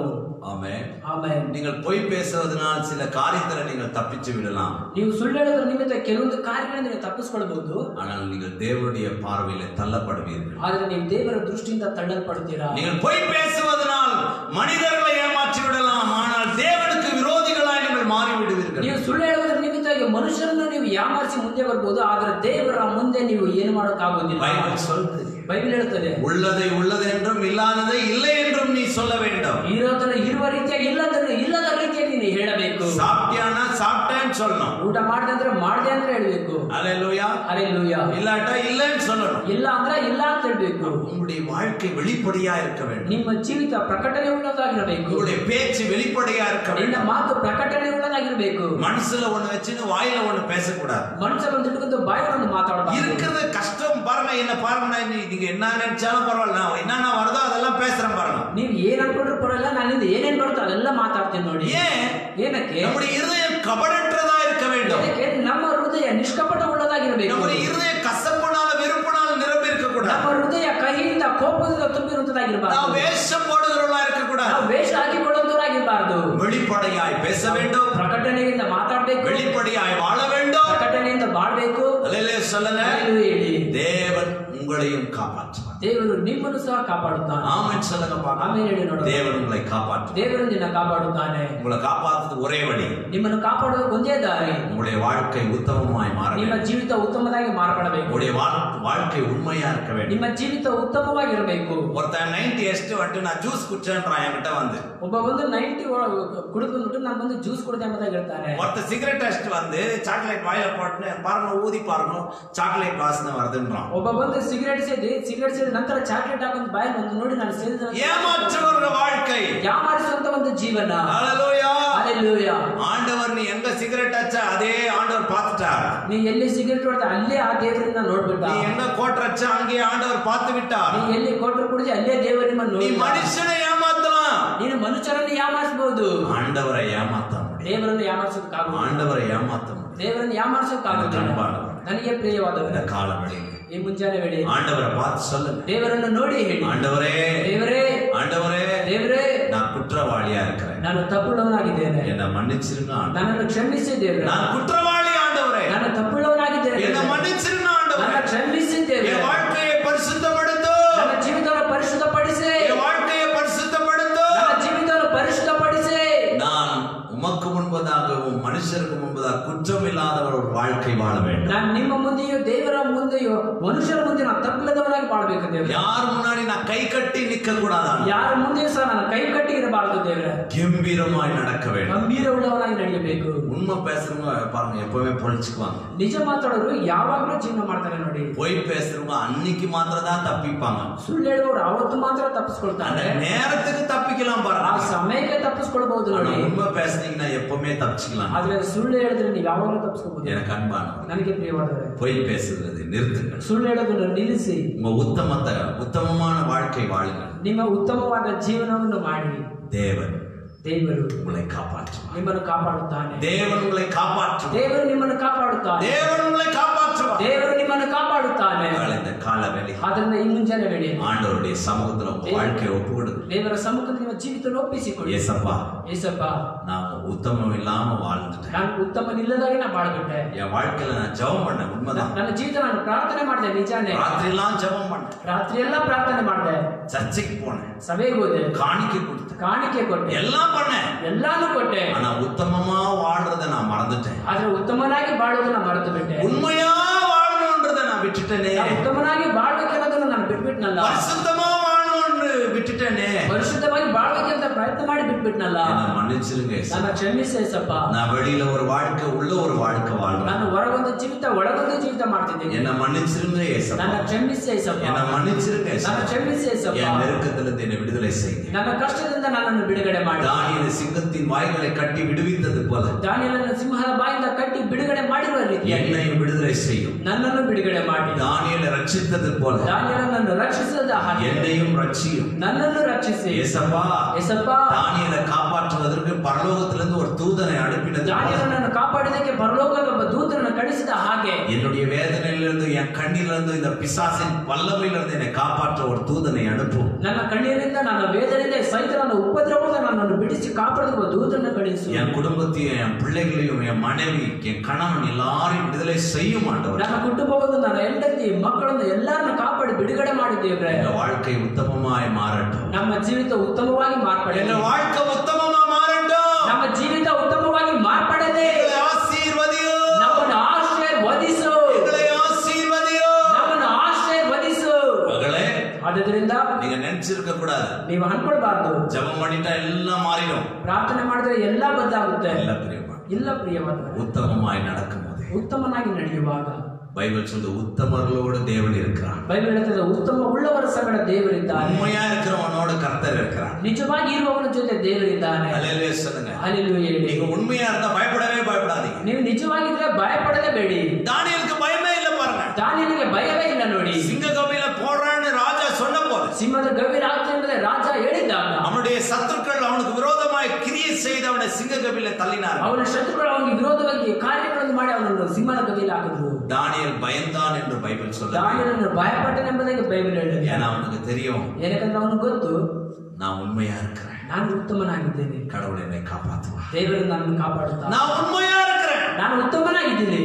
ஆமென். ಆಮೆನ್. நீங்கள் பொய் பேசுவதனால் சில காரியங்களை நீங்கள் தப்பிச்சு விடலாம், ನೀವು ಸುಳ್ಳು ಹೇಳೋದ್ರ ನಿಮಿತ್ತ ಕೆಲವೊಂದು ಕಾರ್ಯಗಳನ್ನು ನೀವು ತಪ್ಪಿಸಿಕೊಳ್ಳಬಹುದು. ஆனால் நீங்கள் தேவனுடைய பார்வையில தள்ளப்படுவீர்கள். ಆದ್ರೆ ನೀವು ದೇವರ ದೃಷ್ಟಿಯಿಂದ ತಳ್ಳಲ್ಪಡ್ತೀರಾ. நீங்கள் பொய் பேசுவதனால் மனிதர்களை ஏமாற்றி விடலாம், ஆனால் தேவனுக்கு விரோதிகளாய் நீங்கள் மாறி விடுவீர்கள். ನೀವು ಸುಳ್ಳು ಹೇಳುವುದರ ನಿಮಿತ್ತವಾಗಿ ಮನುಷ್ಯರನ್ನು ನೀವು ಯಾಮಾರಿಸಿ ಮುಂದೆ ಬರ್ಬೋದು, ಆದ್ರೆ ದೇವರ ಮುಂದೆ ನೀವು ಏನು ಮಾಡೋಕ್ಕಾಗೋದಿಲ್ಲ. பைபிள் சொல்லுது, ಬೈಬಲ್ ಹೇಳ್ತದೆ, உள்ளதை உள்ளது என்றும் இல்லாததை இல்லை என்றும் நீ சொல்ல வேண்டும். ಇರೋದನ್ನ ಇರುವ ರೀತಿಯಾಗಿ ಇಲ್ಲದ ರೀತಿಯಾಗಿ ನೀನು ಹೇಳಬೇಕು. சாப்பிட்டியானா சாப்பிட்டேன்னு சொல்லணும், ಊಟ ಮಾಡಿದೆ ಅಂದ್ರೆ ಮಾಡಿದೆ ಅಂತ ಹೇಳ್ಬೇಕು. அல்லேலூயா. ಹಲ್ಲೆಲೂಯಾ. இல்லாட்டா இல்லைன்னு சொல்லணும். ಇಲ್ಲ ಅಂದ್ರೆ ಇಲ್ಲ ಅಂತ ಹೇಳ್ಬೇಕು. உங்களுடைய வாழ்க்கை வெளிப்படையா இருக்க வேண்டும், ನಿಮ್ಮ ಜೀವಿತ ಪ್ರಕಟಣೆ ಉಳ್ಳದಾಗಿರಬೇಕು. உங்களுடைய பேச்சு வெளிப்படையா இருக்க ನಿನ್ನ வேண்டும். ಮಾತು ಪ್ರಕಟಣೆ ಉಳ್ಳದಾಗಿರಬೇಕು. மனசுல ஒண்ணு வச்சுன்னு வாயில ஒண்ணு பேசக்கூடாது. ಮನುಷ್ಯರನ್ನು ಇಟ್ಕೊಂಡು ಬಾಯಿಯನ್ನು ಮಾತಾಡಬಾರದು. இருக்கிறது கஷ்டம் பாருங்க, என்ன பாருங்க, நீங்க என்ன நினைச்சாலும் பரவாயில்ல, நான் என்னென்ன வருதோ அதெல்லாம் பேசுறேன் பாருங்க. ನೀವು ಏನ್ ಅನ್ಕೊಂಡ್ರು ಪರವಾಗಿಲ್ಲ, ನಾನಿಂದ ಏನೇನ್ ಬರುತ್ತೋ ಅದೆಲ್ಲ ಮಾತಾಡ್ತೀನಿ ನೋಡಿ. ಏನಕ್ಕೆ? நம்முடைய இருதயம் கபடற்றதா இருக்க வேண்டும். ಅದಕ್ಕೆ ನಮ್ಮ ಹೃದಯ ನಿಷ್ಕಪಟ ಉಳ್ಳದಾಗಿರಬೇಕು. நம்முடைய இருதயம் கசப்புனால வெறுப்புனால நிரம்பி இருக்க கூடாது. ನಮ್ಮ ಹೃದಯ ಕಹಿಯಿಂದ ಕೋಪದಿಂದ ತುಂಬಿರುವಂತದಾಗಿರಬಾರದು. ನಾವು வேஷம் போடுகிறவர்களா இருக்க கூடாது. ನಾವು ವೇಷ ಹಾಕಿಕೊಳ್ಳುವವರಾಗಿರಬಾರದು. வெளிப்படையாய் பேச வேண்டும், ಪ್ರಕಟಣೆಯಿಂದ ಮಾತಾಡಬೇಕು, வெளிப்படையாய் வாழ வேண்டும். ಪ್ರಕಟಣೆಯಿಂದ ಬಾಳಬೇಕು. அல்லேலூயா சொல்லுங்க. ಹೇಳಿ, தேவன் உங்களையும் காப்பாற்றுவார். ದೇವರು ನಿಮ್ಮನ್ನು ಸಹ ಕಾಪಾಡುತ್ತಾನೆ. ஆமென் சொல்லுங்க பாப்பா. ಆಮೆನ್ ಹೇಳಿ ನೋಡೋಣ. தேவன் உங்களை காப்பாற்றுவார். ದೇವರು ನಿನ್ನ ಕಾಪಾಡುತ್ತಾನೆ. உங்களை காப்பாத்துறது ஒரே வழி, ನಿಮ್ಮನ್ನು ಕಾಪಾಡುವುದು ಒಂದೇ ದಾರಿ. உங்களுடைய வாழ்க்கை உத்தமமாய் மாற ನಿಮ್ಮ வேண்டும். ಜೀವಿತ ಉತ್ತಮವಾಗಿ ಮಾರ್ಪಡಬೇಕು. உங்களுடைய வாழ்க்கை உண்மையா இருக்க வேண்டும். ನಿಮ್ಮ ಜೀವಿತ ಉತ್ತಮವಾಗಿರಬೇಕು. ஒருத்தன் 90 ಎಷ್ಟು வந்து நான் ஜூஸ் குடிச்சேன்றான் என்கிட்ட வந்து. ಒಬ್ಬ ಒಂದು 90 ಕುಡಿದ್ಬಿಟ್ಟು ನಾನು ಬಂದು ಜ್ಯೂಸ್ ಕುಡಿದೆ ಅಂತ ಹೇಳ್ತಾನೆ. ஒருத்தன் சிகரெட் அடிச்சிட்டு வந்து சாக்லேட் வாயில போட்டு பாருங்க ஊதி பாருங்க சாக்லேட் வாசனை வருதுன்றான். ಒಬ್ಬ ಬಂದು ಸಿಗರೇಟ್ ಸೇದಿ ನಂತರ ಚಾಕ್ಲೇಟ್ ಹಾಕೊಂಡು ಬಾಯಿ ಬಂದು ನೋಡಿ ನಾನು ಸೇದಿದ. ஏமாற்றுவர்கள் வாழ்க்கை, ಯಾಮಾರಿಸುವಂತ ಒಂದು ಜೀವನ. ஹல்லேலூயா. ಹಲ್ಲೆಲೂಯಾ. ஆண்டவர் நீ எங்க சிகரெட் அடிச்சா அதே ஆண்டவர் பார்த்துட்டார். ನೀ ಎಲ್ಲಿ ಸಿಗರೇಟ್ ಹೊಡೆದ ಅಲ್ಲೇ ಆ ದೇವರನ್ನ ನೋಡ್ಬಿಟ್ಟ. நீ எங்க கோட்டர் அடிச்சா அங்கே ஆண்டவர் பார்த்து விட்டார். ನೀ ಎಲ್ಲಿ ಕೊಟ್ಟರು ಕುಡಿಸಿ ಅಲ್ಲೇ ದೇವರು ನಿಮ್ಮನ್ನು நீ ನೋಡಿ. மனுஷனை ஏமாத்தலாம், ನೀನು ಮನುಷ್ಯರನ್ನು ಯಾಮಾರಿಸಬಹುದು, ஆண்டவரை ஏமாத்த முடியும். ದೇವರನ್ನು ಯಾಮಾರಿಸೋದಕ್ಕಾಗುವುದಿಲ್ಲ. ஆண்டவரை ஏமாத்த முடியும். ದೇವರನ್ನು ಯಾಮಾರಿಸೋದಕ್ಕಾಗುವುದಿಲ್ಲ. ನನಗೆ ಪ್ರಿಯವಾದವರ இந்த காலவெளியில் ಈ ಮುಂಜಾನೆ ವೇಳೆ ஆண்டவரை பார்த்து சொல்லுங்க, ದೇವರನ್ನು ನೋಡಿ ಹೇಳಿ, ஆண்டவரே ದೇವರೇ ஆண்டவரே ದೇವರೇ நான் குற்றவாளியா இருக்கிறேன், ನಾನು ತಪ್ಪುಳ್ಳವನಾಗಿದ್ದೇನೆ, என்னை மன்னிச்சிருங்க ஆண்டவரே. ನನ್ನನ್ನು ಕ್ಷಮಿಸಿ ದೇವರೇ. நான் குற்றவாளி ஆண்டவரே, ನಾನು ತಪ್ಪುಳ್ಳವನಾಗಿದ್ದೇನೆ, என்னை மன்னிச்சிருங்க ஆண்டவரே. ನನ್ನ ಕ್ಷಮಿಸಿ ದೇವರೇ. என் வாழ்க்கையை பரிசுத்தப்படுத்து, ನನ್ನ ಜೀವಿತವನ್ನು ಪರಿಶುದ್ಧಪಡಿಸಿ, என் வாழ்க்கையை பரிசுத்தப்படுத்து. ನನ್ನ ಜೀವಿತವನ್ನು ಪರಿಶುದ್ಧಪಡಿಸಿ. நான் உமக்கு முன்பதாகவும் மனுஷருக்கு முன்பதாக குற்றம் இல்லாதவர் ஒரு வாழ்க்கை வாழ வேண்டும். ನಾನು ನಿಮ್ಮ ಮುಂದೆಯೋ ದೇವರ ಮುಂದೆಯೋ ಮನುಷ್ಯರ ಮುಂದೆ ನಾನು ತಪ್ಪಿಲ್ಲದವನಾಗಿ ಬಾಳಬೇಕು ದೇವರೇ. ಯಾರ முன்னாடி நான் கை கட்டி நிக்க கூடாதா? ಯಾರ ಮುಂದೆಯೂ ಸಹ ನಾನು ಕೈ ಕಟ್ಟಿ ಇರಬಾರದು ದೇವರೇ. கம்பீரமாய் நடக்க வேண்டும். ಗಂಭೀರ ಉಳ್ಳವನಾಗಿ ನಡೆಯಬೇಕು. உண்மை பேசுறவங்க பாருங்க எப்பவுமே பொழிச்சுக்குவாங்க. ನಿಜ ಮಾತಾಡೋರು ಯಾವಾಗಲೂ ಜೀವನ ಮಾಡ್ತಾರೆ ನೋಡಿ. பொய் பேசுறவங்க அன்னைக்கு மாத்திரம் தான் தப்பிப்பாங்க. ಸುಳ್ಳು ಹೇಳುವವರು ಅವತ್ತು ಮಾತ್ರ ತಪ್ಪಿಸ್ಕೊಳ್ತಾರೆ. நேரத்துக்கு தப்பிக்கலாம் பாருங்க. ಆ ಸಮಯಕ್ಕೆ ತಪ್ಪಿಸ್ಕೊಳ್ಬಹುದು ನೋಡಿ. உண்மை பேசுனீங்கன்னா எப்பவுமே தப்பிச்சுக்கலாம். ಆದ್ರೆ ಸುಳ್ಳು ಹೇಳಿದ್ರೆ ನೀವು ಯಾವಾಗಲೂ ತಪ್ಪಿಸ್ಕೊಬಹುದು. எனக்கு அன்பான ನನಗೆ ಪ್ರಿಯವಾದವರೇ, பொய் பேசுறது நிறுத்துங்கள். ಸುಳ್ಳು ಹೇಳೋದನ್ನು ನಿಲ್ಲಿಸಿ உங்க உத்தமமான வாழ்க்கை வாழுங்கள். ನಿಮ್ಮ ಉತ್ತಮವಾದ ಜೀವನವನ್ನು ಮಾಡಿ. ದೇವರು உங்களை காப்பாற்றுவார். ನಿಮ್ಮನ್ನು ಕಾಪಾಡುತ್ತಾನೆ. தேவன் உங்களை காப்பாற்றுவார். ದೇವರು ನಿಮ್ಮನ್ನು ಕಾಪಾಡುತ್ತಾನೆ. தேவன் உங்களை காப்பாற்றுவார். ದೇವರು ನಿಮ್ಮನ್ನು ಕಾಪಾಡುತ್ತಾನೆ. இந்த காலவேளை ಆದ್ದರಿಂದ ಈ ಮುಂಜಾನೆ ವೇಳೆ ஆண்டவருடைய சமூகத்துல உங்க வாழ்க்கையை ஒப்புக்கொடுங்க. ದೇವರ ಸಮ್ಮುಖದಲ್ಲಿ ನಿಮ್ಮ ಜೀವಿತವನ್ನು ಒಪ್ಪಿಸಿಕೊಳ್ಳಿ. ஏசப்பா நான் உத்தமம் இல்லாம வாழ்ந்துட்டேன். ನಾನು ಉತ್ತಮನಿಲ್ಲದಾಗಿ ನಾನು ಬಾಳ್ಬಿಟ್ಟೆ. என் வாழ்க்கையில நான் ஜெபம் பண்ணேன், உண்மைதான். ನನ್ನ ಜೀವಿತ ನಾನು ಪ್ರಾರ್ಥನೆ ಮಾಡಿದೆ, ನಿಜಾನೇ. ராத்திரி எல்லாம் ஜெபம் பண்ணேன். ರಾತ್ರಿ ಎಲ್ಲ ಪ್ರಾರ್ಥನೆ ಮಾಡಿದೆ. சர்ச்சைக்கு போனேன், ಸಭೆಗೆ ಹೋದೆ, காணிக்கை ಕೊಟ್ಟೆ, எல்லாம் பண்ணேன், எல்லாನು ಕೊಟ್ಟೆ. ஆனா உத்தமமா வாழ்றதை நான் மறந்துட்டேன். ಆದ್ರೆ ಉತ್ತಮನಾಗಿ ಬಾಳೋದನ್ನ ಮರೆತು ಬಿಟ್ಟೆ. உண்மையா வாழணும்ன்றதை நான் விட்டுட்டேனே. ಉತ್ತಮನಾಗಿ ಬಾಳ್ಬೇಕೆನ್ನೋದನ್ನ ನಾನು ಬಿಟ್ಬಿಟ್ನಲ್ಲ. பரிசுத்தமா வாழணும்னு விட்டுட்டேனே. ಪರಿಶುದ್ಧವಾಗಿ ಬಾಳ್ಬೇಕಂತ ಪ್ರಯತ್ನ ಮಾಡಿ ಬಿಟ್ಬಿಟ್ನಲ್ಲ. மன்னிச்சிருங்க, ನನ್ನ ಕ್ಷಮಿಸಿ ಏಸಪ್ಪ. நான் வெளியில ஒரு வாழ்க்கை உள்ள ஒரு வாழ்க்கை வாழ்றேன். ನಾನು ಹೊರಗೊಂದು ಜೀವಿತ ಒಳಗೊಂದು ಜೀವಿತ ಮಾಡ್ತಿದ್ದೀನಿ. என்ன மன்னிச்சிருங்க ஏசப்பா. ನನ್ನ ಕ್ಷಮಿಸಿ ಏಸಪ್ಪ. என்ன மன்னிச்சிருங்க ஏசப்பா. ನನ್ನ ಕ್ಷಮಿಸಿ ಏಸಪ್ಪ. என் நெருக்கத்திலிருந்து என்னை விடுதலை செய்யுங்க. ನನ್ನ ಕಷ್ಟದಿಂದ ನನ್ನನ್ನು ಬಿಡುಗಡೆ ಮಾಡಿ. தானியேல் சிங்கத்தின் வாய்களை கட்டி விடுவித்தது போல ದಾನಿಯೇಲನ ಸಿಂಹದ ಬಾಯಿಂದ ಕಟ್ಟಿ ಬಿಡುಗಡೆ ಮಾಡಿರುವ ರೀತಿ என்னையும் விடுதலை செய்யும். ನನ್ನನ್ನು ಬಿಡುಗಡೆ ಮಾಡಿ. தானியேலை ரட்சித்தது போல ದಾನಿಯೇಲನನ್ನು ರಕ್ಷಿಸಿದ ಹಾಗೆ என்னையும் ரட்சியும். ನನ್ನನ್ನು ರಕ್ಷಿಸಿ ஏசப்பா. ಏಸಪ್ಪ, தானியேலை காப்பாற்றுவதற்கு பரலோகத்திலிருந்து ஒரு தூதனை அனுப்பினது. ದಾನಿಯೇಲನನ್ನು ಕಾಪಾಡಿದಕ್ಕೆ ಪರಲೋಕದ ಒಬ್ಬ ದೂತನನ್ನು ಕಳಿಸಿದ ಹಾಗೆ என்னுடைய வேதனையிலிருந்து என் கண்ணிலிருந்து இந்த பிசாசின் வல்லமையிலிருந்து என்னை காப்பாற்ற ஒரு தூதனை அனுப்பும். ನನ್ನ ಕಣ್ಣೀರಿಂದ ನನ್ನ ವೇದನೆಯಿಂದ ಸೈತಾನನ ಉಪದ್ರವದಿಂದ ನನ್ನನ್ನು ಬಿಡಿಸಿ ಕಾಪಾಡಿದ ಒಬ್ಬ ದೂತನನ್ನು ಕಳಿಸು. என் குடும்பத்தையும் என் பிள்ளைகளையும் என் மனைவி என் கணவன் எல்லாரையும் விடுதலை செய்யும் ஆண்டவர். ನನ್ನ ಕುಟುಂಬವನ್ನು ನನ್ನ ಹೆಂಡತಿ ಮಕ್ಕಳನ್ನು ಎಲ್ಲರನ್ನು ಕಾಪಾಡಿ ಬಿಡುಗಡೆ ಮಾಡಿದ್ದೇವೆ. இந்த வாழ்க்கை உத்தமமாய் மாறட்டும். ನಮ್ಮ ಜೀವಿತ ಉತ್ತಮವಾಗಿ ಮಾರ್ಪಡಲಿ. இந்த வாழ்க்கை உத்தமமா மாறட்டும். ನಮ್ಮ ಜೀವಿತ ಉತ್ತಮವಾಗಿ ಮಾರ್ಪಡಲಿ. ஆசீர்வதியோ. ನಮ್ಮನ್ನು ಆಶೀರ್ವದಿಸು. ஆசீர்வதியோ. ನಮ್ಮನ್ನು ಆಶೀರ್ವದಿಸು. மகளே, ಆದ್ದರಿಂದ நீங்க நினைச்சிருக்க கூடாது, ನೀವು ಅನ್ಕೊಳ್ಬಾರ್ದು ஜெபம் பண்ணிட்டா எல்லாம் மாறிடும். ಪ್ರಾರ್ಥನೆ ಮಾಡಿದ್ರೆ ಎಲ್ಲ ಬದಲಾಗುತ್ತೆ. ಇಲ್ಲ ಪ್ರಿಯವಾದ உத்தமமாய் நடக்கும்போது, ಉತ್ತಮನಾಗಿ ನಡೆಯುವಾಗ பைபிள் சொல்லுது உத்தமர்களோடு தேவன் இருக்கிறார். ಬೈಬಲ್ ಹೇಳ್ತದೆ ಉತ್ತಮ ಉಳ್ಳವರ ಸಂಗಡ ದೇವರಿದ್ದಾನೆ. உண்மையா இருக்கிறவனோடு கர்த்தர் இருக்கிறார். ನಿಜವಾಗಿ ಇರುವವನ ಜೊತೆ ದೇವರಿದ್ದಾನೆ. ஹல்லேலூயா சொல்லுங்க. ஹல்லேலூயா ಹೇಳಿ. நீங்க உண்மையா இருந்தா பயப்படாதீங்க. ನೀವು ನಿಜವಾಗಿದ್ರೆ ಭಯಪಡಲೇಬೇಡಿ. தானியேலுக்கு பயமே இல்ல பாருங்க. ದಾನಿಯೇಲನಿಗೆ ಭಯವೇ ಇಲ್ಲ ನೋಡಿ. சிங்க கபில போறான்னு ராஜா சொன்னபோது, ಸಿಂಹದ ಗವಿರಾಗ್ತದೆ ಎಂಬುದೇ ರಾಜ ಹೇಳಿದಾಗ அவனுடைய சத்துருக்கள் அவனுக்கு விரோதமாய் கிரியை செய்து அவனை சிங்க கபில தள்ளினார். ಅವನ ಶತ್ರುಗಳು ಅವನಿಗೆ ವಿರೋಧವಾಗಿ ಕಾರ್ಯಗಳನ್ನು ಮಾಡಿ ಅವನನ್ನು ಸಿಂಹದ ಗವಿಯಲ್ಲಿ ಹಾಕಿದ್ರು. தானியேல் பயந்தான் என்று பைபிள் சொல்லுது. ದಾನಿಯೇಲನು ಭಯಪಟ್ಟನೆಂಬುದಾಗಿ ಬೈಬಲ್ ಹೇಳಿದೆ. ஏன்னா அவனுக்கு தெரியும், ಏನಕಂದ್ರೆ ಅವನಿಗೆ ಗೊತ್ತು, நான் உண்மையா இருக்கிறேன், ನಾನು ಉತ್ತಮನಾಗಿದ್ದೇನೆ, கடவுள் என்னை காப்பாற்றுவார். ದೇವರು ನನ್ನನ್ನು ಕಾಪಾಡುತ್ತಾನೆ. நான் உண்மையா இருக்கிறேன், ನಾನು ಉತ್ತಮನಾಗಿದ್ದೀನಿ,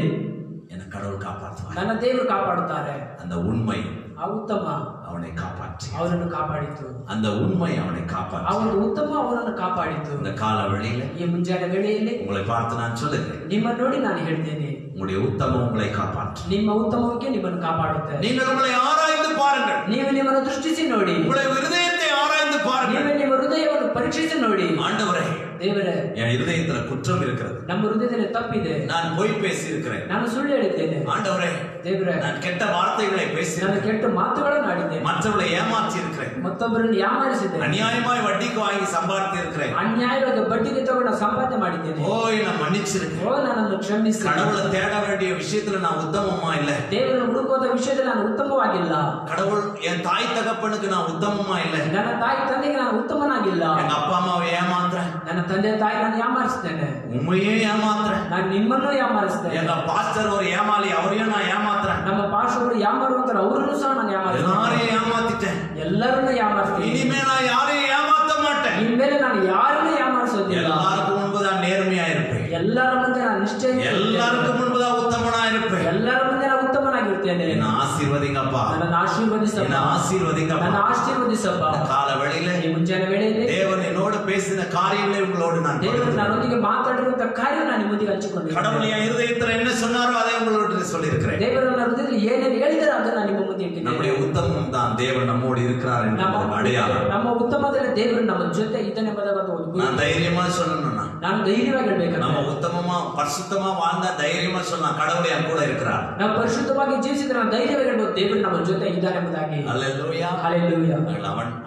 என்னை கடவுள் காப்பாற்றுவார். ನನ್ನ ದೇವರು ಕಾಪಾಡುತ್ತಾರೆ. அந்த உண்மை ಆ ಉತ್ತಮ அவனை காப்பாற்றி, ಅವನನ್ನು ಕಾಪಾಡಿತು. அந்த உண்மை அவனை காப்பாற்றி, ಅವನ ಉತ್ತಮ ಅವನನ್ನು ಕಾಪಾಡಿತು. இந்த கால வெளியில ಈ ಮುಂಜಾನೆ ವೇಳೆಯಲ್ಲಿ உங்களை பார்த்து நான் சொல்லுகிறேன், ನಿಮ್ಮ ನೋಡಿ ನಾನು ಹೇಳ್ತೇನೆ, உங்களுடைய உத்தமம் உங்களை காப்பாற்று. ನಿಮ್ಮ ಉತ್ತಮಕ್ಕೆ ನಿಮ್ಮನ್ನು ಕಾಪಾಡುತ್ತೆ. நீங்கள் உங்களை ஆராய்ந்து பாருங்கள். ನೀವು ನಿಮ್ಮನ್ನು ದೃಷ್ಟಿಸಿ ನೋಡಿ. உங்களுடைய இருதயத்தை ஆராய்ந்து பாருங்கள். ನೀವು ನಿಮ್ಮ ಹೃದಯವನ್ನು ಪರೀಕ್ಷಿಸಿ ನೋಡಿ. ஆண்டவரே, ದೇವರೇ, என் இருதயத்துல குற்றம் இருக்கிறது, ನಮ್ಮ ಹೃದಯದಲ್ಲಿ ತಪ್ಪಿದೆ, நான் பொய் பேசி இருக்கிறேன். ನಾನು ಸುಳ್ಳು ಹೇಳಿದ್ದೇನೆ. ஆண்டவரே, ದೇವರೇ, நான் கெட்ட வார்த்தைகளை பேசி, ನಾನು ಕೆಟ್ಟ ಮಾತುಗಳನ್ನು ಆಡಿದ್ದೇನೆ, மற்றவர்களை ஏமாற்றி இருக்கிறேன், ಮತ್ತೊಬ್ಬರನ್ನು ಯಾಮಾರಿಸಿದ್ದೇನೆ, அநியாயமாய் வட்டிக்கு வாங்கி சம்பாதித்து இருக்கிறேன். ಅನ್ಯಾಯವಾಗಿ ಬಡ್ಡಿಗೆ ತಗೊಂಡು ಸಂಪಾದನೆ ಮಾಡಿದ್ದೇನೆ. ஓ, என்னை மன்னிச்சிருக்கேன். ಓ, ನನ್ನನ್ನು ಕ್ಷಮಿಸಿ. கடவுளை தேட வேண்டிய விஷயத்துல நான் உத்தமமா இல்ல, ದೇವರನ್ನು ಹುಡುಕೋದ ವಿಷಯದಲ್ಲಿ ನಾನು ಉತ್ತಮವಾಗಿಲ್ಲ. கடவுள் என் தாய் தகப்பனுக்கு நான் உத்தமமா இல்ல, ನನ್ನ ತಾಯಿ ತಂದೆಗೆ ನಾನು ಉತ್ತಮನಾಗಿಲ್ಲ. எங்க அப்பா அம்மாவை ஏமாத்துறேன், ನನ್ನ ತಂದೆ ತಾಯಿ ನಾನು ಯಾಮಾರಿಸ್ತೇನೆ, உண்மையே ஏமாத்துறேன், ನಾನು ನಿಮ್ಮನ್ನು ಯಾಮಾರಿಸ್ತೇನೆ. எங்க பாஸ்டர் ஒரு ஏமாளி, அவரையும் நான் ஏமாத்துறேன், ನಮ್ಮ ಪಾರ್ಶ್ವರು ಯಾಮಾರುವಂತಾರೆ, ಅವರನ್ನು ಸಹ ನಾನು ಯಾಮಾರಿಸ್ತೇನೆ. எல்லாரையும் ஏமாத்திட்டேன், ಎಲ್ಲರನ್ನು ಯಾಮಾರಿಸ್ತೇನೆ. இனிமே நான் யாரையும் ஏமாத்த மாட்டேன். ಇನ್ಮೇಲೆ ನಾನು ಯಾರನ್ನು ಯಾಮಾರಿಸೋದಿಲ್ಲ. எல்லாருக்கும் முன்புதான் நேர்மையா இருப்பேன், ಎಲ್ಲರ ಮುಂದೆ ನಾನು ನಿಷ್ಠೆ, எல்லாருக்கும் முன்புதான் உத்தமனா இருப்பேன். ಎಲ್ಲರ ಮುಂದೆ ನಾನು ಉತ್ತಮನಾಗಿರ್ತೇನೆ. என்ன ஆசீர்வதிங்கப்பா, ನನ್ನನ್ನು ಆಶೀರ್ವದಿಸಪ್ಪ, என்ன ஆசீர்வதிங்கப்பா. ನನ್ನ ಆಶೀರ್ವದಿಸಪ್ಪ. கால வெளியில ಈ ಮುಂಜಾನೆ ವೇಳೆಯಲ್ಲಿ தேவன் என்னோடு பேசி பேசின காரியங்களை உங்களோடு நான் ದೇವರು ನನ್ನೊಂದಿಗೆ ಮಾತಾಡಿರುವಂತ ಕಾರ್ಯ ನಾನು ನಿಮ್ಮೊಂದಿಗೆ ಹಂಚಿಕೊಂಡಿದ್ದೇನೆ. கடவுள் என் இருதயத்தில் என்ன சொன்னாரோ அதை உங்களோடு சொல்லியிருக்கிறேன். ದೇವರು ನನ್ನ ಹೃದಯದಲ್ಲಿ ಏನೇನು ಹೇಳಿದಾರೋ ಅದನ್ನ ನಾನು ನಿಮ್ಮ ಮುಂದೆ ಇಟ್ಟಿದ್ದೇನೆ. நம்முடைய உத்தமம் தான் தேவன் நம்மோடு இருக்கிறார் என்ற அடையாளம். ನಮ್ಮ ಉತ್ತಮದಲ್ಲಿ ದೇವರು ನಮ್ಮ ಜೊತೆ ಇದ್ದಾನೆ ಎಂಬುದನ್ನು நான் தைரியமா சொல்லணும். ನಾನು ಧೈರ್ಯವಾಗಿ ಹೇಳಬೇಕು. நம்ம உத்தமமா பரிசுத்தமா வாழ்ந்தா தைரியமா சொல்லலாம் கடவுள் என் கூட இருக்கிறார். ನಾವು ಪರಿಶುದ್ಧವಾಗಿ ಜೀವಿಸಿದ್ರೆ ನಾನು ಧೈರ್ಯವಾಗಿ ಹೇಳಬಹುದು ದೇವರು ನಮ್ಮ ಜೊತೆ ಇದ್ದಾನೆ ಎಂಬುದಾಗಿ. ஹல்லேலூயா ஹல்லேலூயா.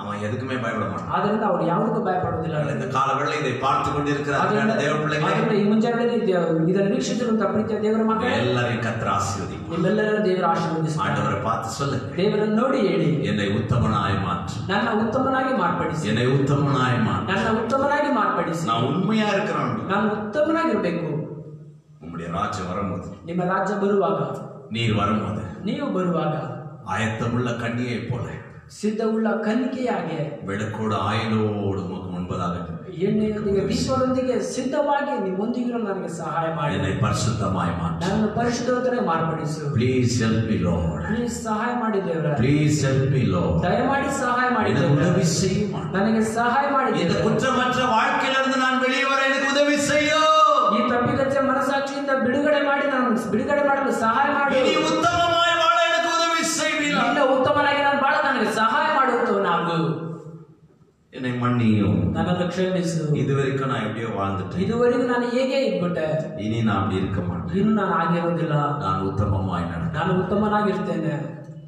அவன் எதுக்குமே பயப்பட மாட்டான். ಆದ್ದರಿಂದ ಅವರು ಯಾವುದಕ್ಕೂ ಭಯಪಡುವುದಿಲ್ಲ. இந்த காலவேளை இதை பார்த்து கொண்டிருக்கிறார் தேவ பிள்ளைகளே. ಈ ಮುಂಜಾನೆ ಇದನ್ನು ವೀಕ್ಷಿಸುವಂತ ಪ್ರೀತಿಯ ದೇವರ ಮಕ್ಕಳೇ, ಎಲ್ಲರಿಗೂ ಕರ್ತನ ಆಶೀರ್ವದಿ. ನಿಮ್ಮೆಲ್ಲರ ದೇವರ ಆಶೀರ್ವದಿಸಲಿ. ஆண்டவரை பார்த்து சொல்லு, ದೇವರನ್ನು ನೋಡಿ ಹೇಳಿ, என்னை உத்தமனாய் மாற்று. ನನ್ನ ಉತ್ತಮನಾಗಿ ಮಾರ್ಪಡಿಸಿ. என்னை உத்தமனாய் மாற்று. ನನ್ನ ಉತ್ತಮನಾಗಿ ಮಾರ್ಪಡಿಸಿ. நான் உண்மையா இருக்கிறேன். ನಾನು ಉತ್ತಮನಾಗಿರಬೇಕು. உம்முடைய ராஜ்யம் வரும்போது, ನಿಮ್ಮ ರಾಜ್ಯ ಬರುವಾಗ, நீர் வரும்போது, ನೀವು ಬರುವಾಗ ஆயத்தமுள்ள கன்னியை போல ಸಿದ್ಧವುಳ್ಳ ಕನ್ನಿಕೆಯಾಗಿ ಬೆಳಕೋಡು ಆಯಿಲೋಡು ಉಮக்கு முன்பதாக ಎಣ್ಣೆಯೊಂದಿಗೆ ದೀಪದೊಂದಿಗೆ ಸಿದ್ಧವಾಗಿ ನಿಮ್ಮೊಂದಿಗೆ ನನಗೆ ಸಹಾಯ ಮಾಡಿ என்னை பரிசுத்தமாய் மாற்று. ನನ್ನನ್ನು ಪರಿಶುದ್ಧವಾಗಿ ಮಾರ್ಪಡಿಸು. Please help me Lord. Please ಸಹಾಯ ಮಾಡಿ ದೇವರೇ. Please help me Lord. ದಯಮಾಡಿ ಸಹಾಯ ಮಾಡಿ எனக்கு ದೇವರೇ. உதவி செய்யும். ನನಗೆ ಸಹಾಯ ಮಾಡಿ இந்த ದೇವರೇ. குற்றமற்ற வாழ்க்கையிலிருந்து நான் வெளியே வர எனக்கு உதவி செய்யும். ಈ ತಪ್ಪಿಗಚ್ಚ ಮನಸಾಕ್ಷಿಯಿಂದ ಬಿಡುಗಡೆ ಮಾಡಿ ನಾನು ಬಿಡುಗಡೆ ಮಾಡಲು ಸಹಾಯ ಮಾಡಿ. இனி உத்தமமாய் வாழ எனக்கு உதவி செய்வீரா. ಇಲ್ಲ ಉತ್ತಮನಾಗಿ ನಾನು ಬಾಳ ನನಗೆ ಸಹಾಯ ಮಾಡುತ್ತವನಾಗು. என்னை மன்னியும். ನನ್ನನ್ನು ಕ್ಷಮಿಸು. இதுவரைக்கும் நான் எப்படியோ வாழ்ந்துட்டேன். ಇದುವರೆಗೂ ನಾನು ಹೇಗೆ ಇದ್ಬಿಟ್ಟೆ. இனி நான் அப்படி இருக்க மாட்டேன். ಇನ್ನು ನಾನು ಆಗಿರೋದಿಲ್ಲ. நான் உத்தமமாய் நடப்பேன். ನಾನು ಉತ್ತಮನಾಗಿರ್ತೇನೆ.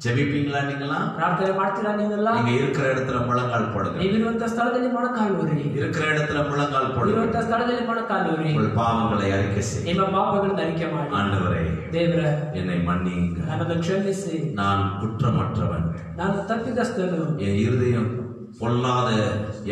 ஜெபிப்பீங்களா நீங்களா? ಪ್ರಾರ್ಥನೆ ಮಾಡ್ತೀರಾ ನೀವೆಲ್ಲ? நீங்க இருக்கிற இடத்துல முழங்கால் போடுங்க. ನೀವಿರುವಂತ ಸ್ಥಳದಲ್ಲಿ ಮೊಣಕಾಲೂರಿ. இருக்கிற இடத்துல முழங்கால் போடுங்க. ಇರುವಂತ ಸ್ಥಳದಲ್ಲಿ ಮೊಣಕಾಲೂರಿ. உங்கள் பாவங்களை அறிக்கை செய்யுங்க. ನಿಮ್ಮ ಪಾಪಗಳನ್ನು ಅರಿಕೆ ಮಾಡಿ. ஆண்டவரே, ದೇವರೇ, என்னை மன்னியுங்க. ನನ್ನನ್ನು ಕ್ಷಮಿಸಿ. நான் குற்றமற்றவன். ನಾನು ತಪ್ಪಿತಸ್ಥನು. என் இருதயம் பொல்லாத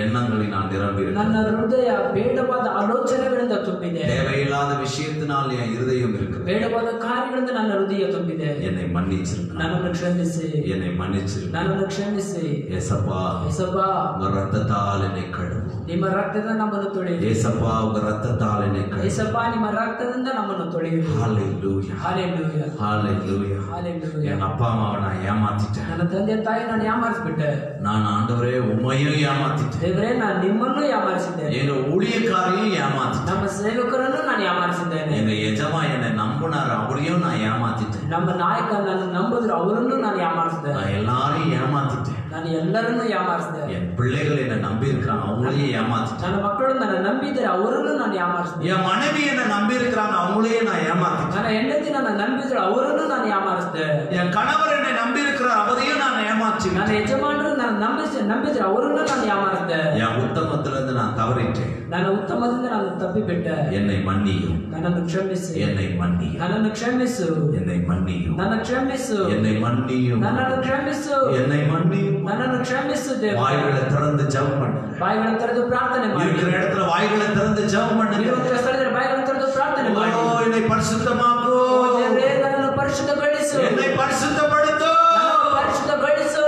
எண்ணங்களை நான் நிரம்பி ನನ್ನ ಹೃದಯ ಬೇಡವಾದ ಆಲೋಚನೆಗಳಿಂದ ತುಂಬಿದೆ. தேவையில்லாத விஷயத்தினால் என் இருதயம் இருக்கிறது. ಬೇಡವಾದ ಕಾರ್ಯಗಳಿಂದ ನನ್ನ ಹೃದಯ ತುಂಬಿದೆ. என்னை மன்னிச்சிருங்க. ನನ್ನನ್ನು ಕ್ಷಮಿಸಿ. என்னை மன்னிச்சிருங்க. ನನ್ನನ್ನು ಕ್ಷಮಿಸಿ. ஏசப்பா, ಯೇಸಪ್ಪ, உங்க ரத்தத்தால் என்னை கழுவு. ನಿಮ್ಮ ರಕ್ತದಿಂದ ನಮ್ಮನ್ನು ತೊಳೆಯಿರಿ. ஏசப்பா, உங்க ரத்தத்தால் என்னை கழுவு. ಯೇಸಪ್ಪ, ನಿಮ್ಮ ರಕ್ತದಿಂದ ನಮ್ಮನ್ನು ತೊಳೆಯಿರಿ. ஹல்லேலூயா. ஹalleluya. ஹalleluya. ஹalleluya. என் அப்பா அம்மாவை நான் ஏமாத்திட்டேன். ನನ್ನ ತಂದೆ ತಾಯಿ ನಾನು ಯಾಮಾರಿಸಿಬಿಟ್ಟೆ. நான் ஆண்டவரே உம்மையும் ஏமாத்திட்டேன். ದೇವರೇ, ನಾನು ನಿಮ್ಮನ್ನು ಯಾಮಾರಿಸಿದ್ದೇನೆ. எங்க ஊழியக்காரையும் ஏமாத்திட்டேன். ನಮ್ಮ ಸೇವಕರನ್ನು ನಾನು ಯಾಮಾರಿಸಿದ್ದೇನೆ. எங்க எஜமா என்னை நம்பினார், அவரையும் நான் ஏமாத்திட்டேன். ನಮ್ಮ ನಾಯಕ ನನ್ನ ನಂಬಿದ್ರು ಅವರನ್ನು ನಾನು ಯಾಮಾರಿಸಿದೆ. நான் எல்லாரையும் ஏமாத்திட்டேன். ನಾನು ಎಲ್ಲರನ್ನು ಯಾಮಾರಿಸಿದೆ. என் பிள்ளைகள் என்னை நம்பி இருக்கிறாங்க, அவங்களையும் ஏமாத்திட்டேன். ನನ್ನ ಮಕ್ಕಳು ನನ್ನ ನಂಬಿದ್ದಾರೆ, ಅವರನ್ನು ನಾನು ಯಾಮಾರಿಸಿದೆ. என் மனைவி என்னை நம்பி இருக்கிறாங்க, அவங்களையும் நான் ஏமாத்திட்டேன். ನನ್ನ ಹೆಂಡತಿ ನನ್ನ ನಂಬಿದ್ರು, ಅವರನ್ನು ನಾನು ಯಾಮಾರಿಸಿದೆ. என் கணவர் என்னை நம்பி இருக்கிறார், அவரையும் நான் ஏமாற்றி. ನನ್ನ ಯಜಮಾನರು ನನ್ನ ನಂಬಿದ್ರು, ಅವರನ್ನು ನಾನು ಯಾಮಾರಿಸಿದೆ. என் உத்தமத்திலிருந்து நான் தவறிட்டேன். ನನ್ನ ಉತ್ತಮದಿಂದ ನಾನು ತಪ್ಪಿಬಿಟ್ಟೆ. என்னை மன்னியும். ನನ್ನನ್ನು ಕ್ಷಮಿಸು. என்னை மன்னியும். ನನ್ನನ್ನು ಕ್ಷಮಿಸು. என்னை மன்னியும். ನನ್ನ ಕ್ಷಮಿಸು. என்னை மன்னியும். ನನ್ನನ್ನು ಕ್ಷಮಿಸು. என்னை மன்னியும். ನನ್ನನ್ನು ಕ್ಷಮಿಸು ದೇವರೇ. வாய்களை திறந்து ஜெபம் பண்ணுங்க. ಬಾಯಿಗಳನ್ನು ತೆರೆದು ಪ್ರಾರ್ಥನೆ ಮಾಡಿ. இருக்கிற இடத்துல வாய்களை திறந்து ஜெபம் பண்ணுங்க. ಇರುವಂತ ಸ್ಥಳದಲ್ಲಿ ಬಾಯಿಗಳನ್ನು ತೆರೆದು ಪ್ರಾರ್ಥನೆ ಮಾಡಿ. ஓ, என்னை பரிசுத்தமாக்கு. ದೇವರೇ, ನನ್ನನ್ನು ಪರಿಶುದ್ಧಗೊಳಿಸು. என்னை பரிசுத்தப்படுத்து. ನನ್ನನ್ನು ಪರಿಶುದ್ಧಗೊಳಿಸು.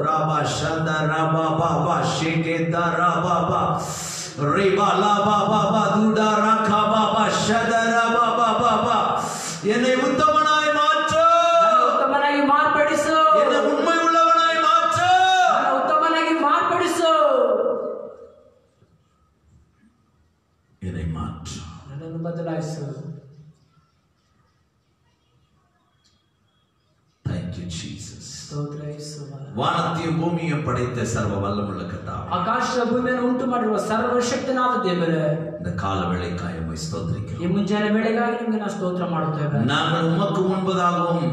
ராபா ஷந்த ராபா பாபா ஷேகேத ராபா பா ரிபா லாபா பாபா துடா ரகா பாபா ஷத ராபா பாபா பா என்னை உத்தமனாய் மாற்று. ನನ್ನ ಉತ್ತಮನಾಗಿ ಮಾರ್ಪಡಿಸು. என்னை உண்மை உள்ளவனாய் மாற்று. ನನ್ನ ಉತ್ತಮನಾಗಿ ಮಾರ್ಪಡಿಸು. என்னை மாற்று. ನನ್ನನ್ನು ಬದಲಾಯಿಸು. Thank you Jesus. ಸ್ತೋತ್ರ ಯೇಸುವೇ. வானத்தையும் பூமியையும் படைத்த சர்வ வல்லமுள்ள கர்த்தாவே, ಆಕಾಶ ಭೂಮಿಯನ್ನು ಉಂಟು ಮಾಡಿರುವ ಸರ್ವಶಕ್ತನಾದ ದೇವರೇ, இந்த கால வேளைக்காய் உம்மை ஸ்தோத்திரிக்கிறோம். ಈ ಮುಂಜಾನೆ ವೇಳೆಗಾಗಿ ನಿಮಗೆ ನಾವು ಸ್ತೋತ್ರ ಮಾಡುತ್ತೇವೆ. நாங்கள் உமக்கு முன்பதாகவும்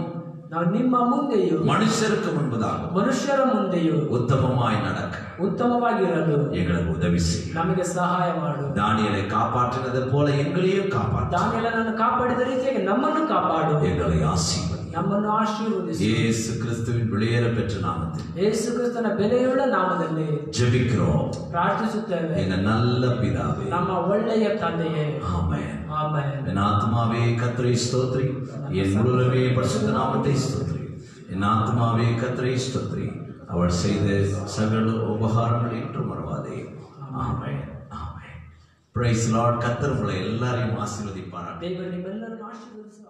ನಾವು ನಿಮ್ಮ ಮುಂದೆಯೂ மனுஷருக்கு முன்பதாகவும் ಮನುಷ್ಯರ ಮುಂದೆಯೂ உத்தமமாய் நடக்க ಉತ್ತಮವಾಗಿರಲು எங்களுக்கு உதவி செய்யும். ನಮಗೆ ಸಹಾಯ ಮಾಡು. தானியேலை காப்பாற்றினது போல எங்களையும் காப்பாற்று. ದಾನಿಯೇಲನನ್ನು ಕಾಪಾಡಿದ ರೀತಿಯಾಗಿ ನಮ್ಮನ್ನು ಕಾಪಾಡು. எங்களை ஆசீர்வதி. ನಮ್ಮನ್ನು ಆಶೀರ್ವದಿಸು. இயேசு கிறிஸ்துவின் வெளியேற பெற்ற நாமத்தில் ಯೇಸು ಕ್ರಿಸ್ತನ ಬೆಲೆಯುಳ್ಳ ನಾಮದಲ್ಲಿ ஜெபிக்கிறோம் ಪ್ರಾರ್ಥಿಸುತ್ತೇವೆ. எங்க நல்ல பிதாவே, ನಮ್ಮ ಒಳ್ಳೆಯ ತಂದೆಯೇ. ஆமென். ಆಮೆನ್. என் ஆத்மாவே கர்த்தரை ஸ்தோத்திரி, என் முழுவே பரிசுத்த நாமத்தை ஸ்தோத்திரி. என் ஆத்மாவே கர்த்தரை ஸ்தோத்திரி, அவர் செய்த சகல உபகாரங்கள் என்றும் மறவாதே. ஆமென். ஆமென். Praise Lord. கர்த்தர் உங்களை எல்லாரையும் ஆசீர்வதிப்பாராக. ದೇವರು ನಿಮ್ಮೆಲ್ಲರನ್ನು ಆಶೀರ್ವದಿಸು.